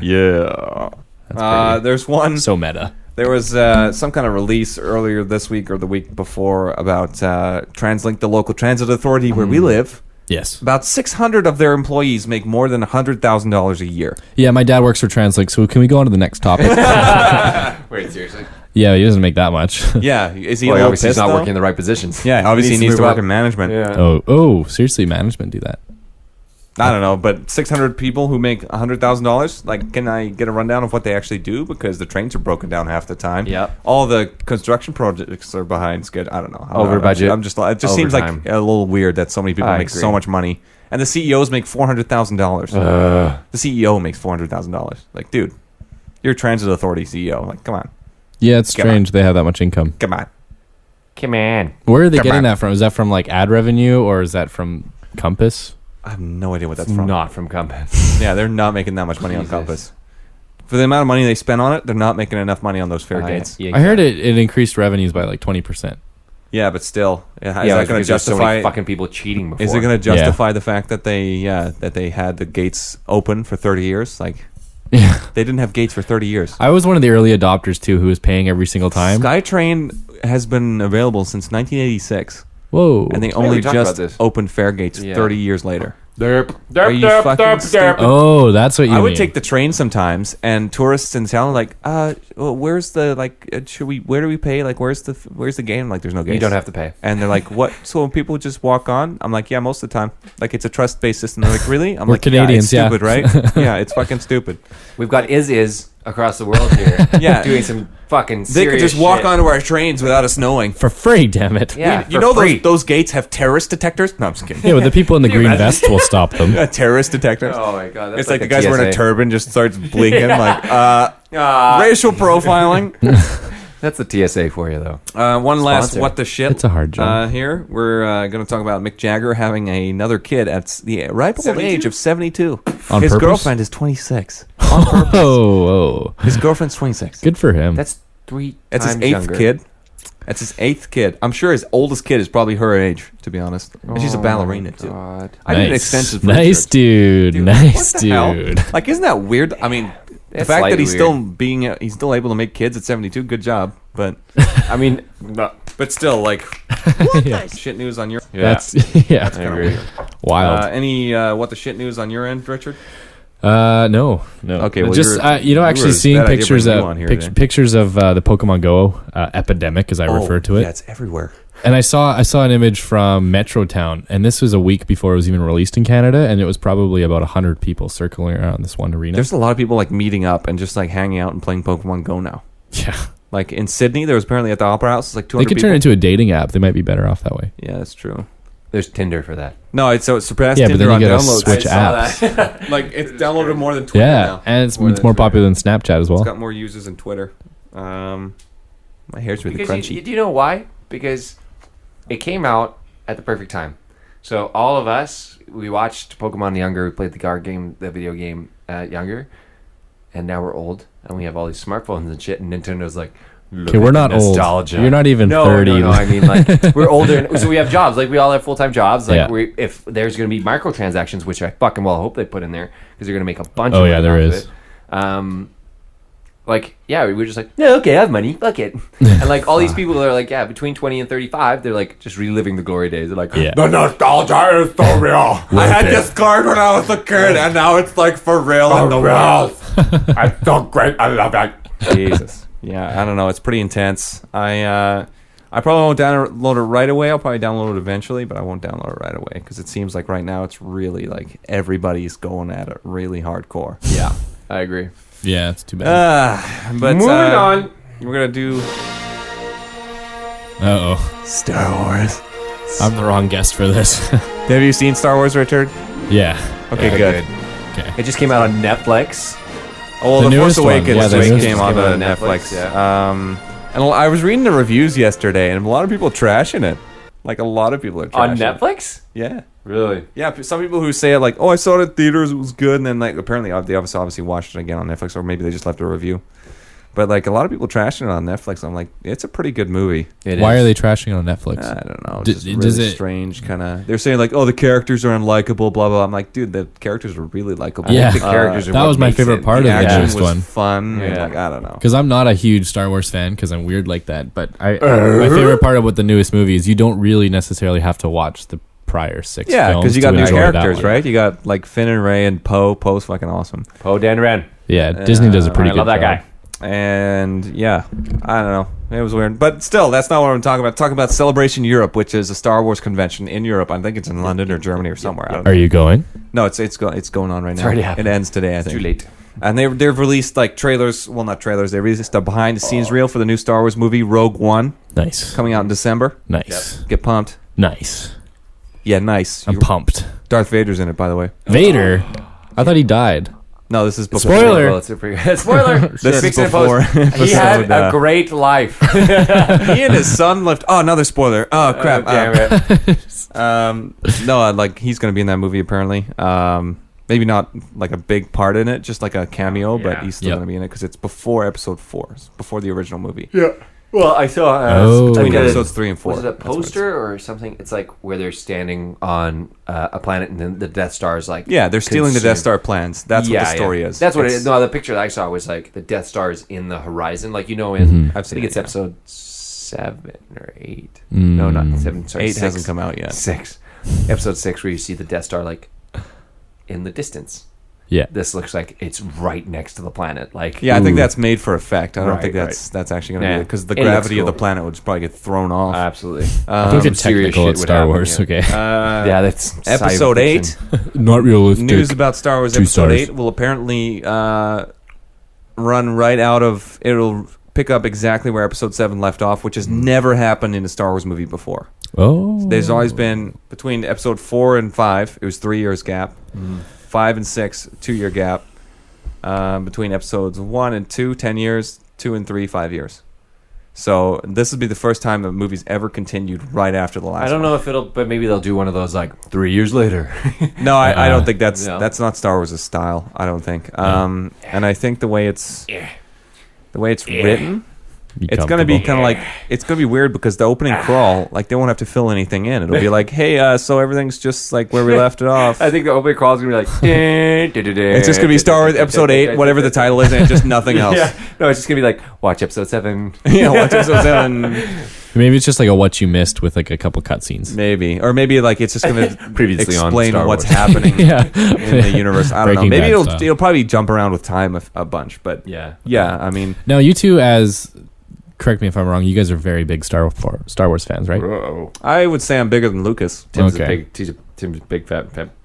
Yeah. That's pretty. There's one. So meta. There was some kind of release earlier this week or the week before about TransLink, the local transit authority where we live. Yes. About 600 of their employees make more than $100,000 a year. Yeah, my dad works for TransLink, so can we go on to the next topic? Wait, seriously? Yeah, he doesn't make that much. Yeah, is he Well, a little obviously he's pissed, not though? working in the right positions. Yeah, obviously he needs to move work up. in management. Yeah. Oh, seriously, management do that? I don't know, but 600 people who make $100,000, like, can I get a rundown of what they actually do? Because the trains are broken down half the time. Yep. All the construction projects are behind schedule. I don't know. Over budget. I'm just, it just seems like Overtime. a little weird that so many people I make agree. so much money. And the CEOs make $400,000. The CEO makes $400,000. Like, dude, you're a transit authority CEO. Like, come on. Yeah, it's Come strange they have that much income. Come on. Come on. Where are they Come getting on. that from? Is that from like ad revenue or is that from Compass? I have no idea what that's from. Not from Compass. Yeah, they're not making that much money on Jesus. Compass. For the amount of money they spend on it, they're not making enough money on those fare gates. Yeah, I heard it increased revenues by like 20%. Yeah, but still, is that like, going to because there's so many justify? fucking people cheating before. Is it going to justify the fact that they had the gates open for 30 years? Like, Yeah. they didn't have gates for 30 years. I was one of the early adopters too, who was paying every single time. SkyTrain has been available since 1986, Whoa. and they we only talked just about this. opened fare gates 30 years later. Derp, Are you fucking stupid? Oh, that's what you I mean. would take the train sometimes, and tourists in town are like, well, where's the where do we pay? Like, where's the gate? I'm like, there's no gate. You don't have to pay. And they're like, what? So when people just walk on, I'm like, yeah, most of the time. Like, it's a trust-based system. They're like, really? I'm We're like, Canadians, yeah, yeah. it's stupid, right? Yeah, it's fucking stupid. We've got is across the world here. Yeah. doing some fucking They serious could just walk shit. onto our trains without us knowing. for free, damn it. Yeah, You for know free. those gates have terrorist detectors? No, I'm just kidding. Yeah, but the people in the green vests will stop them. Terrorist detectors. Oh my god, that's It's like the guys wearing a TSA. turban just starts blinking like, Ah, racial profiling. that's the TSA for you though. One last Sponsor. what the shit. It's a hard job. Here we're going to talk about Mick Jagger having another kid at the ripe old 72? age of 72. On His purpose? girlfriend is 26. Oh, His girlfriend's 26. good for him. That's 3 That's his times eighth younger. kid. That's his eighth kid. I'm sure his oldest kid is probably her age, to be honest. And she's a ballerina too. God. I did an extensive Nice, research. dude. Nice, What the hell? dude. Like, isn't that weird? I mean, the It's fact that he's slightly he's still able to make kids at 72. Good job, but I mean, but still, like, shit news on your. That's yeah. I agree. Wild. Any what the shit news on your end, Richard? No. Okay, well, just you're- you know, you actually were- seeing bad idea pictures bringing of you on here today. pictures of the Pokemon Go epidemic, as I refer to it. Yeah, it's everywhere. And I saw an image from Metrotown, and this was a week before it was even released in Canada, and it was probably about 100 people circling around this one arena. There's a lot of people like meeting up and just like hanging out and playing Pokemon Go now. yeah, Like in Sydney, there was apparently at the Opera House like 200 they could people. turn it into a dating app. They might be better off that way. Yeah, that's true. There's Tinder for that. No, it surpassed Yeah, but Tinder then you on gotta downloads. switch I apps. saw that. Like it's downloaded more than Twitter Yeah, now. and it's More more, than Twitter. popular than Snapchat as well. It's got more users than Twitter. My hair's really Because crunchy. do you know why? Because it came out at the perfect time. So all of us, we watched Pokemon Younger, we played the video game Younger, and now we're old and we have all these smartphones and shit. And Nintendo's like, Okay, we're not old. nostalgia. You're not even No, 30. no, I mean, like, we're older, and, so we have jobs. Like, we all have full-time jobs. Like, Yeah. if there's going to be microtransactions, which I fucking well hope they put in there, because they're going to make a bunch Oh, of yeah, money there off of is. it. Like, yeah, we were just like, yeah, okay, I have money, fuck it. And, like, all these people are like, yeah, between 20 and 35, they're, like, just reliving the glory days. They're like, Yeah. The nostalgia is so real. I had this card when I was a kid, and now it's like for real. Oh, real. It's so great. I love it. Jesus. Yeah, I don't know. It's pretty intense. I probably won't download it right away. I'll probably download it eventually, but I won't download it right away because it seems like right now it's really like everybody's going at it really hardcore. yeah, I agree. Yeah, it's too bad. But Moving on. we're gonna do Uh-oh. Star Wars. I'm the wrong guest for this. Have you seen Star Wars, Richard? yeah. Okay, Yeah, good. Okay. It just came out on Netflix. Oh, The The Force newest one. Awakens Yeah, the just newest came one. out on Came out on Netflix. Netflix, And I was reading the reviews yesterday, and a lot of people trashing it. Like a lot of people are trashing On it. Netflix? Yeah. Really? Yeah, some people who say it like, "Oh, I saw it in theaters, it was good," and then like apparently they obviously watched it again on Netflix, or maybe they just left a review. But like a lot of people trashing it on Netflix. I'm like, it's a pretty good movie. Why are they trashing it on Netflix? I don't know, D- just does really it- strange kind of. They're saying like, "Oh, the characters are unlikable," blah blah. I'm like, dude, the characters are really likable. Yeah. The characters are that what was my makes favorite it. part the of the action newest was one. fun. And, Yeah. like I don't know. Because I'm not a huge Star Wars fan because I'm weird like that. But my favorite part about the newest movie is you don't really necessarily have to watch the prior 6 Yeah, films because you to got new enjoy that characters, one. right? You got like Finn and Rey and Poe. Poe's fucking awesome. Poe Dameron. Yeah, Disney does a pretty I good love that job. guy. And yeah, I don't know. It was weird, but still, that's not what I'm talking about. Talking about Celebration Europe, which is a Star Wars convention in Europe. I think it's in London or Germany or somewhere. I don't know. Are you going? No, it's going on right now. already It happened. ends today, I think. Too late. And they've released like trailers. Well, not trailers. They released a behind the scenes reel for the new Star Wars movie Rogue One Nice. coming out in December. Nice. Get pumped. Nice. Yeah, nice. I'm pumped. Darth Vader's in it, by the way. Vader? I thought he died. No, this is before. Spoiler. Well, it's a pretty Spoiler. This is Fix it in before post. He had episode, a great life. He and his son left. Oh, another spoiler. Oh crap. Damn it. No, like he's going to be in that movie apparently. Maybe not like a big part in it, just like a cameo, but Yeah. he's still Yep. going to be in it because it's before episode 4, it's before the original movie. Yeah. Well, I saw Between like episodes 3 and 4. Was it a That's what it's- poster or something? It's like where they're standing on a planet and then the Death Star is like Yeah, they're stealing the Death consumed. Star plans. That's what the story is. That's what it It's- is. No, the picture that I saw was like the Death Star is in the horizon, like in I I've seen think it's it, yeah. episode 7 or 8. No, not 7. Sorry, 8 6. hasn't come out yet. 6. Episode 6, where you see the Death Star like in the distance. Yeah. This looks like it's right next to the planet. Like Yeah, I think that's made for effect. I don't Right, think that's actually going to Yeah. be it because the It looks gravity of the cool. planet would just probably get thrown off. absolutely. Don't get serious technical shit at would Star happen, Wars, yeah. okay? Yeah, that's Episode science 8. fiction. Not realistic. News about Star Wars 2 Episode stars. 8 will apparently run right out of... It'll pick up exactly where Episode 7 left off, which has never happened in a Star Wars movie before. Oh. There's always been... Between Episode 4 and 5, it was 3 years gap. 5 and 6, 2-year gap. Between Episodes 1 and 2, 10 years. 2 and 3, 5 years. So this would be the first time the movie's ever continued right after the last I don't one. know if it'll, but maybe they'll do one of those like 3 years later. No, I don't think that's No. that's not Star Wars' style. I don't think. And I think the way it's written, Be it's gonna be comfortable. kind of like it's gonna be weird because the opening crawl, like they won't have to fill anything in. It'll be like, hey, so everything's just like where we left it off. I think the opening call is gonna be like, It's just gonna be Star Wars Episode 8, whatever the title is, and just nothing else. Yeah, no, it's just gonna be like, watch Episode 7. Yeah, watch Episode 7, Maybe it's just like a what you missed with like a couple cutscenes. maybe, or maybe like it's just gonna Previously on explain Star what's Wars. happening Yeah. in the universe. I don't know. Breaking Maybe Bad it'll style. probably jump around with time a bunch, but Yeah. I mean. Now, you two, as correct me if I'm wrong, you guys are very big Star Wars fans, right? Whoa. I would say I'm bigger than Lucas. Tim's Okay. Tim's a big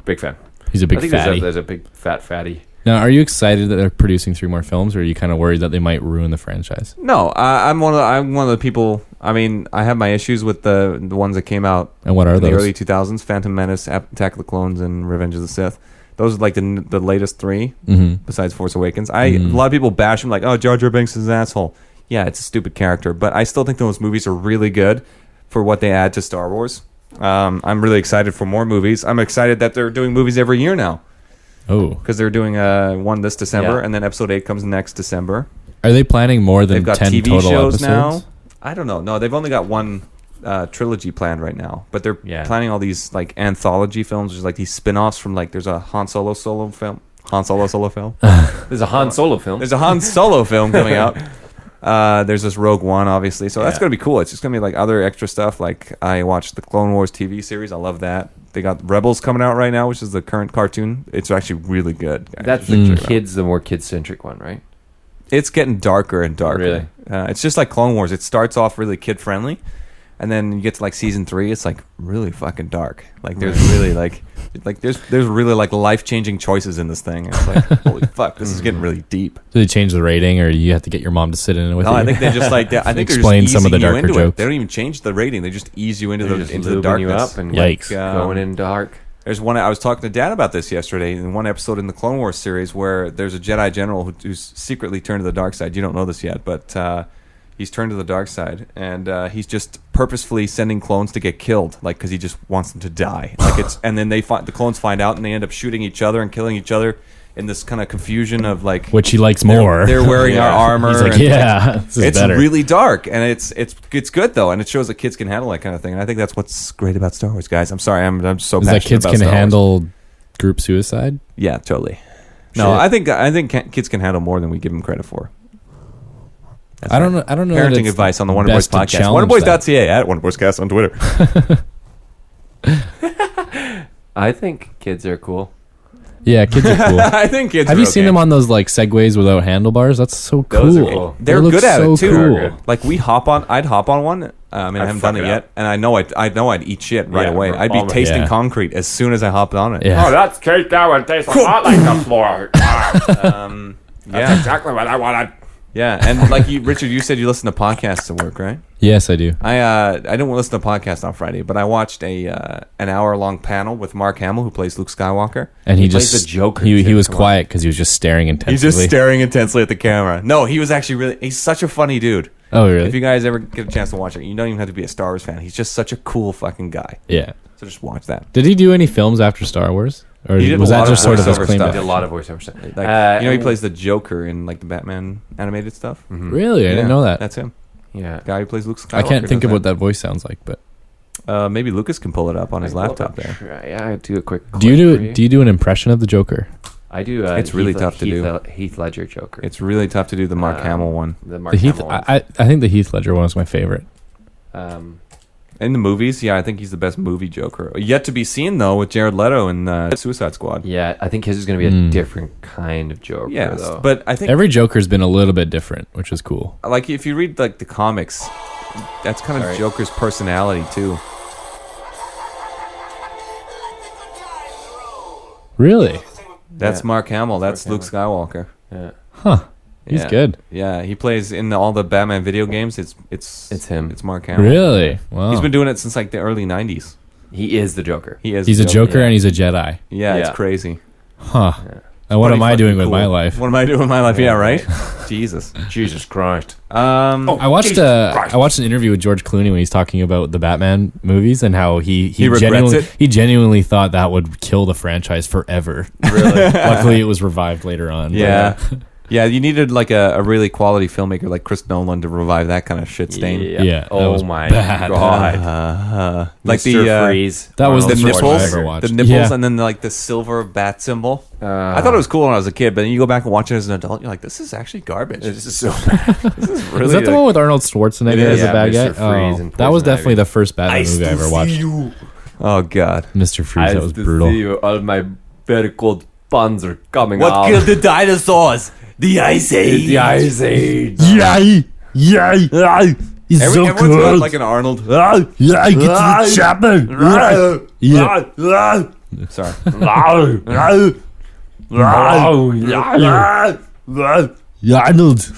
big fan. He's a big I think fatty. there's a big fat fatty. Now, are you excited that they're producing 3 more films, or are you kind of worried that they might ruin the franchise? No, I'm one of the people. I mean, I have my issues with the ones that came out And what are in the those? early 2000s: Phantom Menace, Attack of the Clones, and Revenge of the Sith. Those are like the latest 3 Mm-hmm. besides Force Awakens. A lot of people bash him like, oh, Jar Jar Binks is an asshole. Yeah, it's a stupid character, but I still think those movies are really good for what they add to Star Wars. I'm really excited for more movies. I'm excited that they're doing movies every year now Oh. because they're doing one this December, Yeah. and then Episode 8 comes next December. Are they planning more than They've got 10 TV total shows episodes? now. I don't know. No, they've only got one trilogy planned right now, but they're Yeah. planning all these like anthology films. There's like these spin-offs from like there's a Han Solo solo film. There's a Han Solo film. There's a Han Solo film coming out. There's this Rogue One, obviously, so that's gonna be cool. It's just gonna be like other extra stuff. Like I watched the Clone Wars TV series. I love that. They got Rebels coming out right now, which is the current cartoon. It's actually really good. guys. That's You should the check it out. kids, the more kid centric one, right? It's getting darker and darker. Really? It's just like Clone Wars. It starts off really kid friendly, and then you get to like season 3. It's like really fucking dark. Like there's really like there's really like life changing choices in this thing. And it's like holy fuck, this is getting really deep. Do they change the rating, or you have to get your mom to sit in it with No, you? I think they just like I think Explain they're just some of the easing you darker into it. jokes. They don't even change the rating. They just ease you into They're just the lubing darkness. you up and Yikes. going in dark. There's one I was talking to Dad about this yesterday in one episode in the Clone Wars series where there's a Jedi general who's secretly turned to the dark side. You don't know this yet, but he's turned to the dark side, and he's just purposefully sending clones to get killed, like because he just wants them to die. Like and then the clones find out, and they end up shooting each other and killing each other in this kind of confusion of like Which he likes more. They're wearing our armor. He's like, and yeah, this is it's better. really dark, and it's good though, and it shows that kids can handle that kind of thing. And I think that's what's great about Star Wars, guys. I'm sorry, I'm so is passionate that kids about can Star Wars. handle group suicide? Yeah, totally. No, Shit. I think kids can handle more than we give them credit for. That's I don't right. know. I don't know. that Parenting it's advice on the Wonder Boys best to podcast. challenge that. WonderBoys.ca at WonderBoysCast on Twitter. I think kids are cool. Yeah, kids are cool. I think kids. Have are you seen okay. them on those like segways without handlebars? That's so cool. Those are cool. They're They look good at so it too. cool. Like I'd hop on one. I mean, I haven't done it fuck it yet, up. and I know I'd eat shit right Yeah, away. I'd be vomit. tasting Yeah. concrete as soon as I hopped on it. Yeah. Oh, that's cake that one tastes a lot like the floor. That's Yeah, exactly what I wanted. yeah. And like you, Richard, you said you listen to podcasts at work, right? Yes, I do. I didn't listen to podcasts on Friday, but I watched an hour-long panel with Mark Hamill, who plays Luke Skywalker. And he plays just the Joker, He too. was Come on. quiet because he was just staring intensely. He's just staring intensely at the camera. No, he was actually he's such a funny dude. Oh, really? If you guys ever get a chance to watch it, you don't even have to be a Star Wars fan. He's just such a cool fucking guy. Yeah. So just watch that. Did he do any films after Star Wars, or He did was a that lot just of sort of his voiceover claim stuff. Did to a lot of voiceover stuff. Like he plays the Joker in like the Batman animated stuff. Really? I didn't know that. That's him. Yeah. Guy who plays Luke Skywalker. I can't think of does what that voice sounds like, but Maybe Lucas can pull it up on his laptop there. Yeah, I do a quick. do you clip for do you do an impression of the Joker? I do. It's really tough to do. Heath Ledger Joker. It's really tough to do the Mark Hamill one. The Mark The Heath, Hamill one. I think the Heath Ledger one is my favorite. In the movies, yeah, I think he's the best movie Joker. Yet to be seen, though, with Jared Leto in Suicide Squad. Yeah, I think his is going to be a different kind of Joker. Yes, though. but I think Every Joker's been a little bit different, which is cool. like if you read like the comics, that's kind of Joker's personality too. Really? That's Yeah. Mark Hamill. That's Mark Luke Skywalker. yeah. Huh. He's Yeah. good. Yeah, he plays in all the Batman video games. It's him. It's Mark Hamill. Really? Wow. He's been doing it since like the early '90s. He is the Joker. He is. He's the a Joker yeah. and he's a Jedi. Yeah, it's Yeah. crazy. Huh. And what Pretty am I doing fucking with cool. my life? What am I doing with my life? Yeah, right. Jesus. Jesus Christ. I watched an interview with George Clooney when he's talking about the Batman movies and how he regrets it? He genuinely thought that would kill the franchise forever. Really? Luckily, it was revived later on. Yeah. Yeah, you needed like a really quality filmmaker like Chris Nolan to revive that kind of shit stain. Yeah, that Oh was my bad. God. Like Mr. the Freeze. That was the the first one I nipples, ever watched. the nipples, Yeah. and then like the silver bat symbol. I thought it was cool when I was a kid, but then you go back and watch it as an adult, you're like, this is actually garbage. This is so bad. This is really Is that the one with Arnold Schwarzenegger It as is. a bad Yeah, guy? Mr. Freeze and That was Poison definitely Ivy. the first Batman movie I ever watched. Oh god. Mr. Freeze, that was brutal. All my very cold buns are coming What out. killed the dinosaurs? The Ice Age. The Ice Age. Yay! Yay! It's so Everyone's got cool. like an Arnold. Yeah, get to the chopper. Yeah. Sorry. Arnold.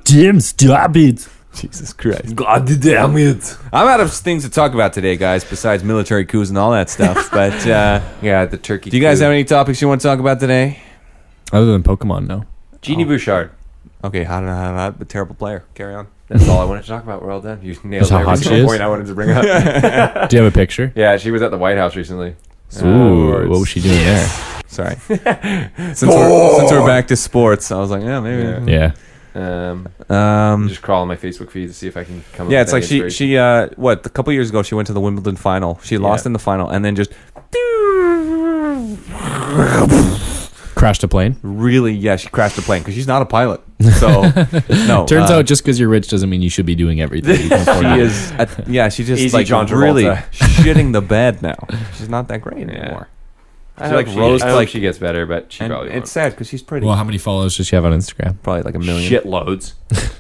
Jim, stop it. Jesus Christ. God damn it. I'm out of things to talk about today, guys, besides military coups and all that stuff. But Yeah, the turkey. do you guys coup. have any topics you want to talk about today? Other than Pokemon, no. Genie Bouchard. Okay, hot, but terrible player. Carry on. That's all I wanted to talk about. We're all done. You nailed Just how every hot she single is? point I wanted to bring up. Do you have a picture? Yeah, she was at the White House recently. Ooh, what was she doing there? Sorry. since we're back to sports, I was like, yeah, maybe. Yeah. Just crawl on my Facebook feed to see if I can come. Yeah, up it's with like any she a couple years ago she went to the Wimbledon final. She lost in the final and then just Crashed a plane? really she crashed the plane because she's not a pilot. So no. Turns out just because you're rich doesn't mean you should be doing everything. You can afford she it. is she just Easy like John really Travolta. shitting the bed now. She's not that great anymore. I She hope like rose I to hope like she gets better, but she and probably won't. it's sad because she's pretty. Well, how many followers does she have on Instagram? Probably like 1 million. Shitloads.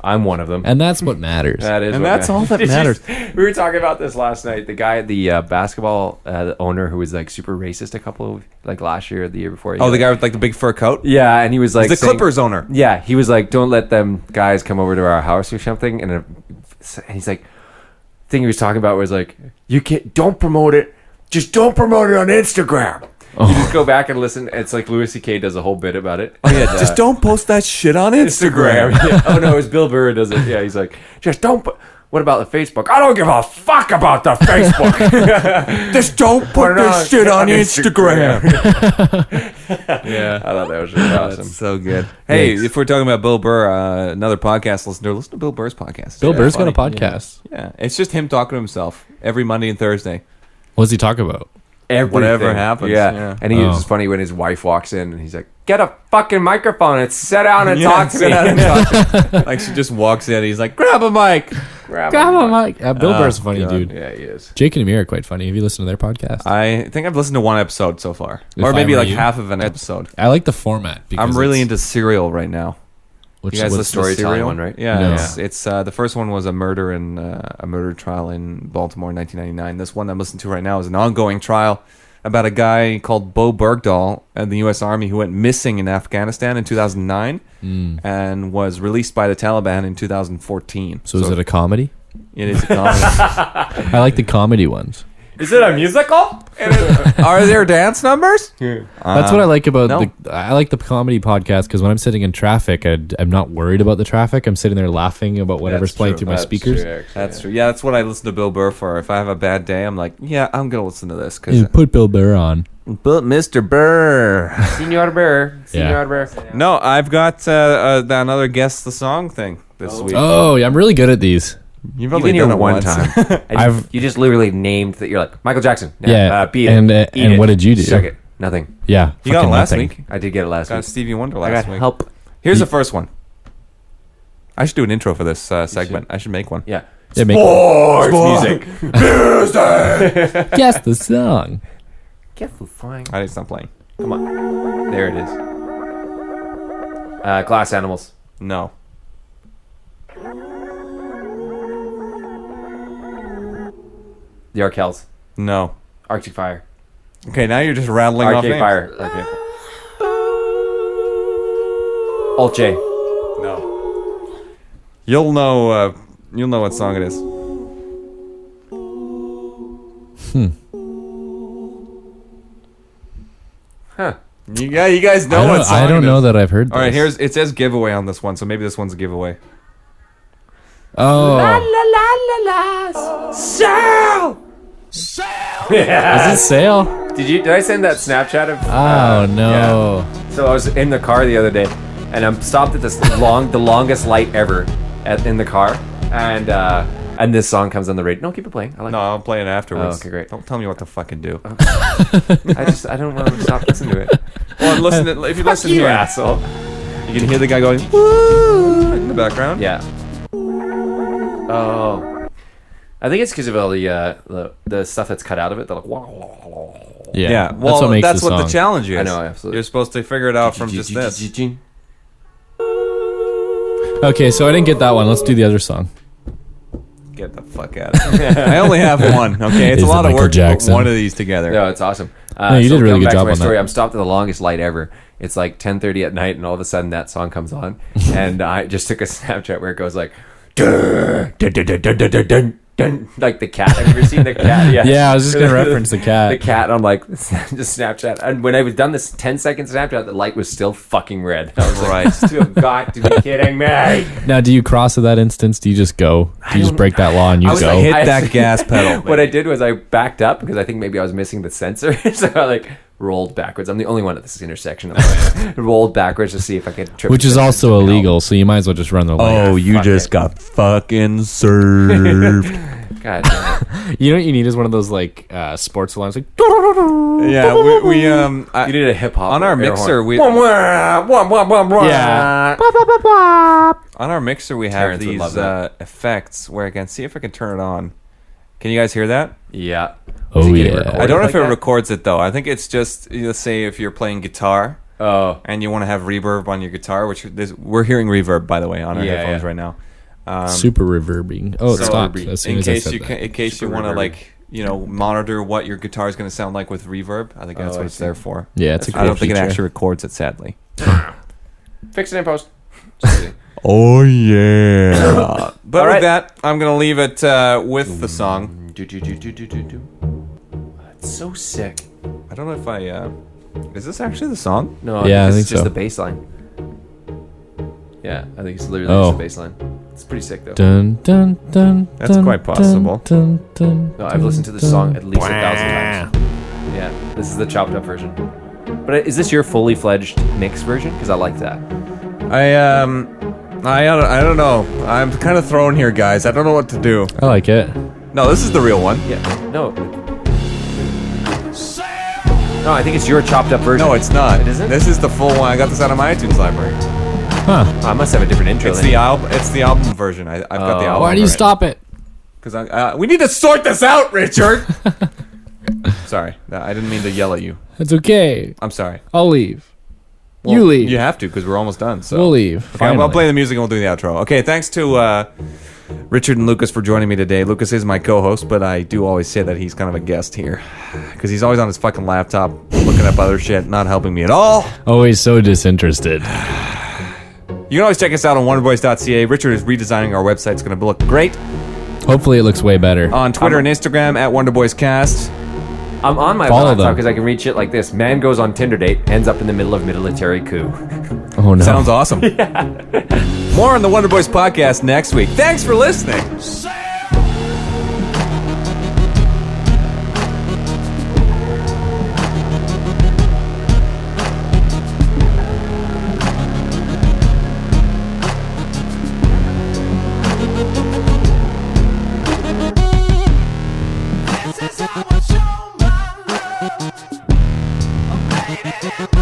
I'm one of them. And that's what matters. That is, And what that's all that Did you- matters. We were talking about this last night. The guy, the basketball owner, who was like super racist a couple of like last year or the year before. Oh, the guy with like the big fur coat. Yeah, and he was like the saying- Clippers owner. Yeah, he was like, "Don't let them guys come over to our house or something." And he's like, thing he was talking about was like, "You can't, don't promote it. Just don't promote it on Instagram." You just go back and listen. It's like Louis C.K. does a whole bit about it. Oh yeah, just don't post that shit on Instagram. Yeah. Oh no, it's Bill Burr does it. Yeah, he's like, just don't. What about the Facebook? I don't give a fuck about the Facebook. Just don't put this shit on Instagram. Yeah, I thought that was really awesome. That's so good. Hey, Thanks. if we're talking about Bill Burr, another podcast listener, listen to Bill Burr's podcast. Bill Yeah, Burr's got a funny. podcast. Yeah, it's just him talking to himself every Monday and Thursday. What does he talk about? Everything. Whatever happens, yeah. And he Oh. was just funny when his wife walks in and he's like, "Get a fucking microphone and sit down and Yeah, talk to sit me." down and talk. Like she just walks in, he's like, "Grab a mic." Grab Come him. on, Mike. Bill Burr's a funny God. dude. Yeah, he is. Jake and Amir are quite funny. Have you listened to their podcast? I think I've listened to one episode so far, If or I maybe Were like You? half of an episode. I like the format. Because I'm really it's- into Serial right now. which, You guys what's listen to storytelling Serial? one, right? Yeah, No. it's the first one was a murder trial in Baltimore in 1999. This one I'm listening to right now is an ongoing trial about a guy called Bo Bergdahl in the U.S. Army who went missing in Afghanistan in 2009 and was released by the Taliban in 2014. So is it a comedy? It is a comedy. I like the comedy ones. Is it a musical? Are there dance numbers? That's what I like about no. I like the comedy podcast because when I'm sitting in traffic, I'm not worried about the traffic. I'm sitting there laughing about whatever's playing through my speakers. That's true. Yeah, that's what I listen to Bill Burr for. If I have a bad day, I'm like, yeah, I'm gonna listen to this because Yeah, put Bill Burr on. But Mr. Burr. Senor Burr. Yeah. Senor Burr. No, I've got another guess the song thing. this week. Oh, yeah, I'm really good at these. You've You've only been here done it one once. time. And you just literally named that. You're like Michael Jackson. Yeah, beat and, it. Eat and it. what did you do? Suck it. Nothing. Yeah. You got it fucking last nothing. week. I did get it last Got week. Stevie Wonder I last got week. help. Here's the first one. I should do an intro for this segment. I should make one. Yeah. Yeah, make Music. guess the song. Guess who's flying? I need to stop playing. Come on. There it is. Glass Animals. No. The Arkells. No. Arctic Fire. Okay, now you're just rattling off Arcade names. Fire. Okay. Alt J. No. You'll know what song it is. Huh. You guys know what song I don't it know is. that I've heard this. All right, it says giveaway on this one, so maybe this one's a giveaway. Oh. Is it Sail? Did I send that Snapchat of? Oh, no. Yeah. So I was in the car the other day, and I'm stopped at this the longest light ever in the car, and this song comes on the radio. No, keep it playing. I like. No, I'll play it afterwards. Oh, okay, great. Don't tell me what to fucking do. I don't want to stop listening to it. Well, listen. If you listen You here, asshole. you can hear the guy going woo in the background. Yeah. Oh. I think it's because of all the stuff that's cut out of it. They're like, Yeah. Yeah. Well, makes that's the what the song. challenge is. I know, absolutely. You're supposed to figure it out from just this. Okay, so I didn't get that one. Let's do the other song. Get the fuck out of here. I only have one. Okay, it's Is a lot it of Michael work to put Jackson? one of these together. No, it's awesome. No, you did a really coming good back to job my on story, that. I'm stopped at the longest light ever. It's like 10:30 at night, and all of a sudden that song comes on, and I just took a Snapchat where it goes like, dun, dun, dun, dun, dun, dun, dun, dun, dun, like the cat. Have you ever seen the cat? Yeah. Yeah, I was just going to reference the cat. The cat. And I'm like, just Snapchat. And when I was done this 10-second Snapchat, the light was still fucking red. I was like, you have got to be kidding me. Now, do you cross at that instance? Do you just go? Do you just break that law and you was go? like, Hit that gas pedal. What I did was I backed up because I think maybe I was missing the sensor. So I like rolled backwards. I'm the only one at this intersection. I rolled backwards to see if I could trip. Which the is sensor. also No. illegal, so you might as well just run the light. Oh, you fuck just it. got fucking served. God damn it. You know what you need is one of those like sports alarms, like Yeah, we You did a hip hop on our air mixer. horn. We Yeah. on our mixer we have Terrence would these love that. effects where I can see if I can turn it on. Can you guys hear that? Yeah. Oh, Is it getting yeah. recorded I don't know like if it that? records it though. I think it's just, let's say if you're playing guitar Oh. and you want to have reverb on your guitar, which we're hearing reverb by the way on our Yeah, headphones yeah. right now. super reverbing. Oh, it so stopped as soon in as I case said you that. can, in case you Super want to reverb. monitor what your guitar is going to sound like with reverb. I think that's Oh, what I it's see. there for. Yeah, it's a cool I don't think it feature. actually records it, sadly. Fix it in post. Just kidding. Oh, yeah. But All with right. that, I'm going to leave it with the song. It's so sick. I don't know if I. Is this actually the song? No, Yeah, I this think is just so. the bass line. Yeah, I think it's literally Oh. just the bass line. It's pretty sick though. Dun, dun, dun, That's dun, quite possible. Dun, dun, No, I've listened to this song at least 1,000 times. Yeah, this is the chopped up version. But is this your fully fledged mix version? Because I like that. I don't know. I'm kind of thrown here, guys. I don't know what to do. I like it. No, this is the real one. Yeah. No. No, I think it's your chopped up version. No, it's not. It isn't? This is the full one. I got this out of my iTunes library. Huh. Oh, I must have a different intro. It's then. the album. It's the album version. I've got the Oh. album. Why do you stop it? Because we need to sort this out, Richard. Sorry, I didn't mean to yell at you. It's okay. I'm sorry. I'll leave. Well, you leave. You have to because we're almost done. So We'll leave. Okay, I'll Finally. play the music and we'll do the outro. Okay, thanks to Richard and Lucas for joining me today. Lucas is my co-host, but I do always say that he's kind of a guest here because he's always on his fucking laptop looking up other shit, not helping me at all. Always so disinterested. You can always check us out on wonderboys.ca. Richard is redesigning our website. It's going to look great. Hopefully it looks way better. On Twitter and Instagram at WonderboysCast. I'm on my Follow laptop them. because I can read shit like this. Man goes on Tinder date, ends up in the middle of military coup. Oh no. Sounds awesome. More on the Wonder Boys podcast next week. Thanks for listening. Different breed.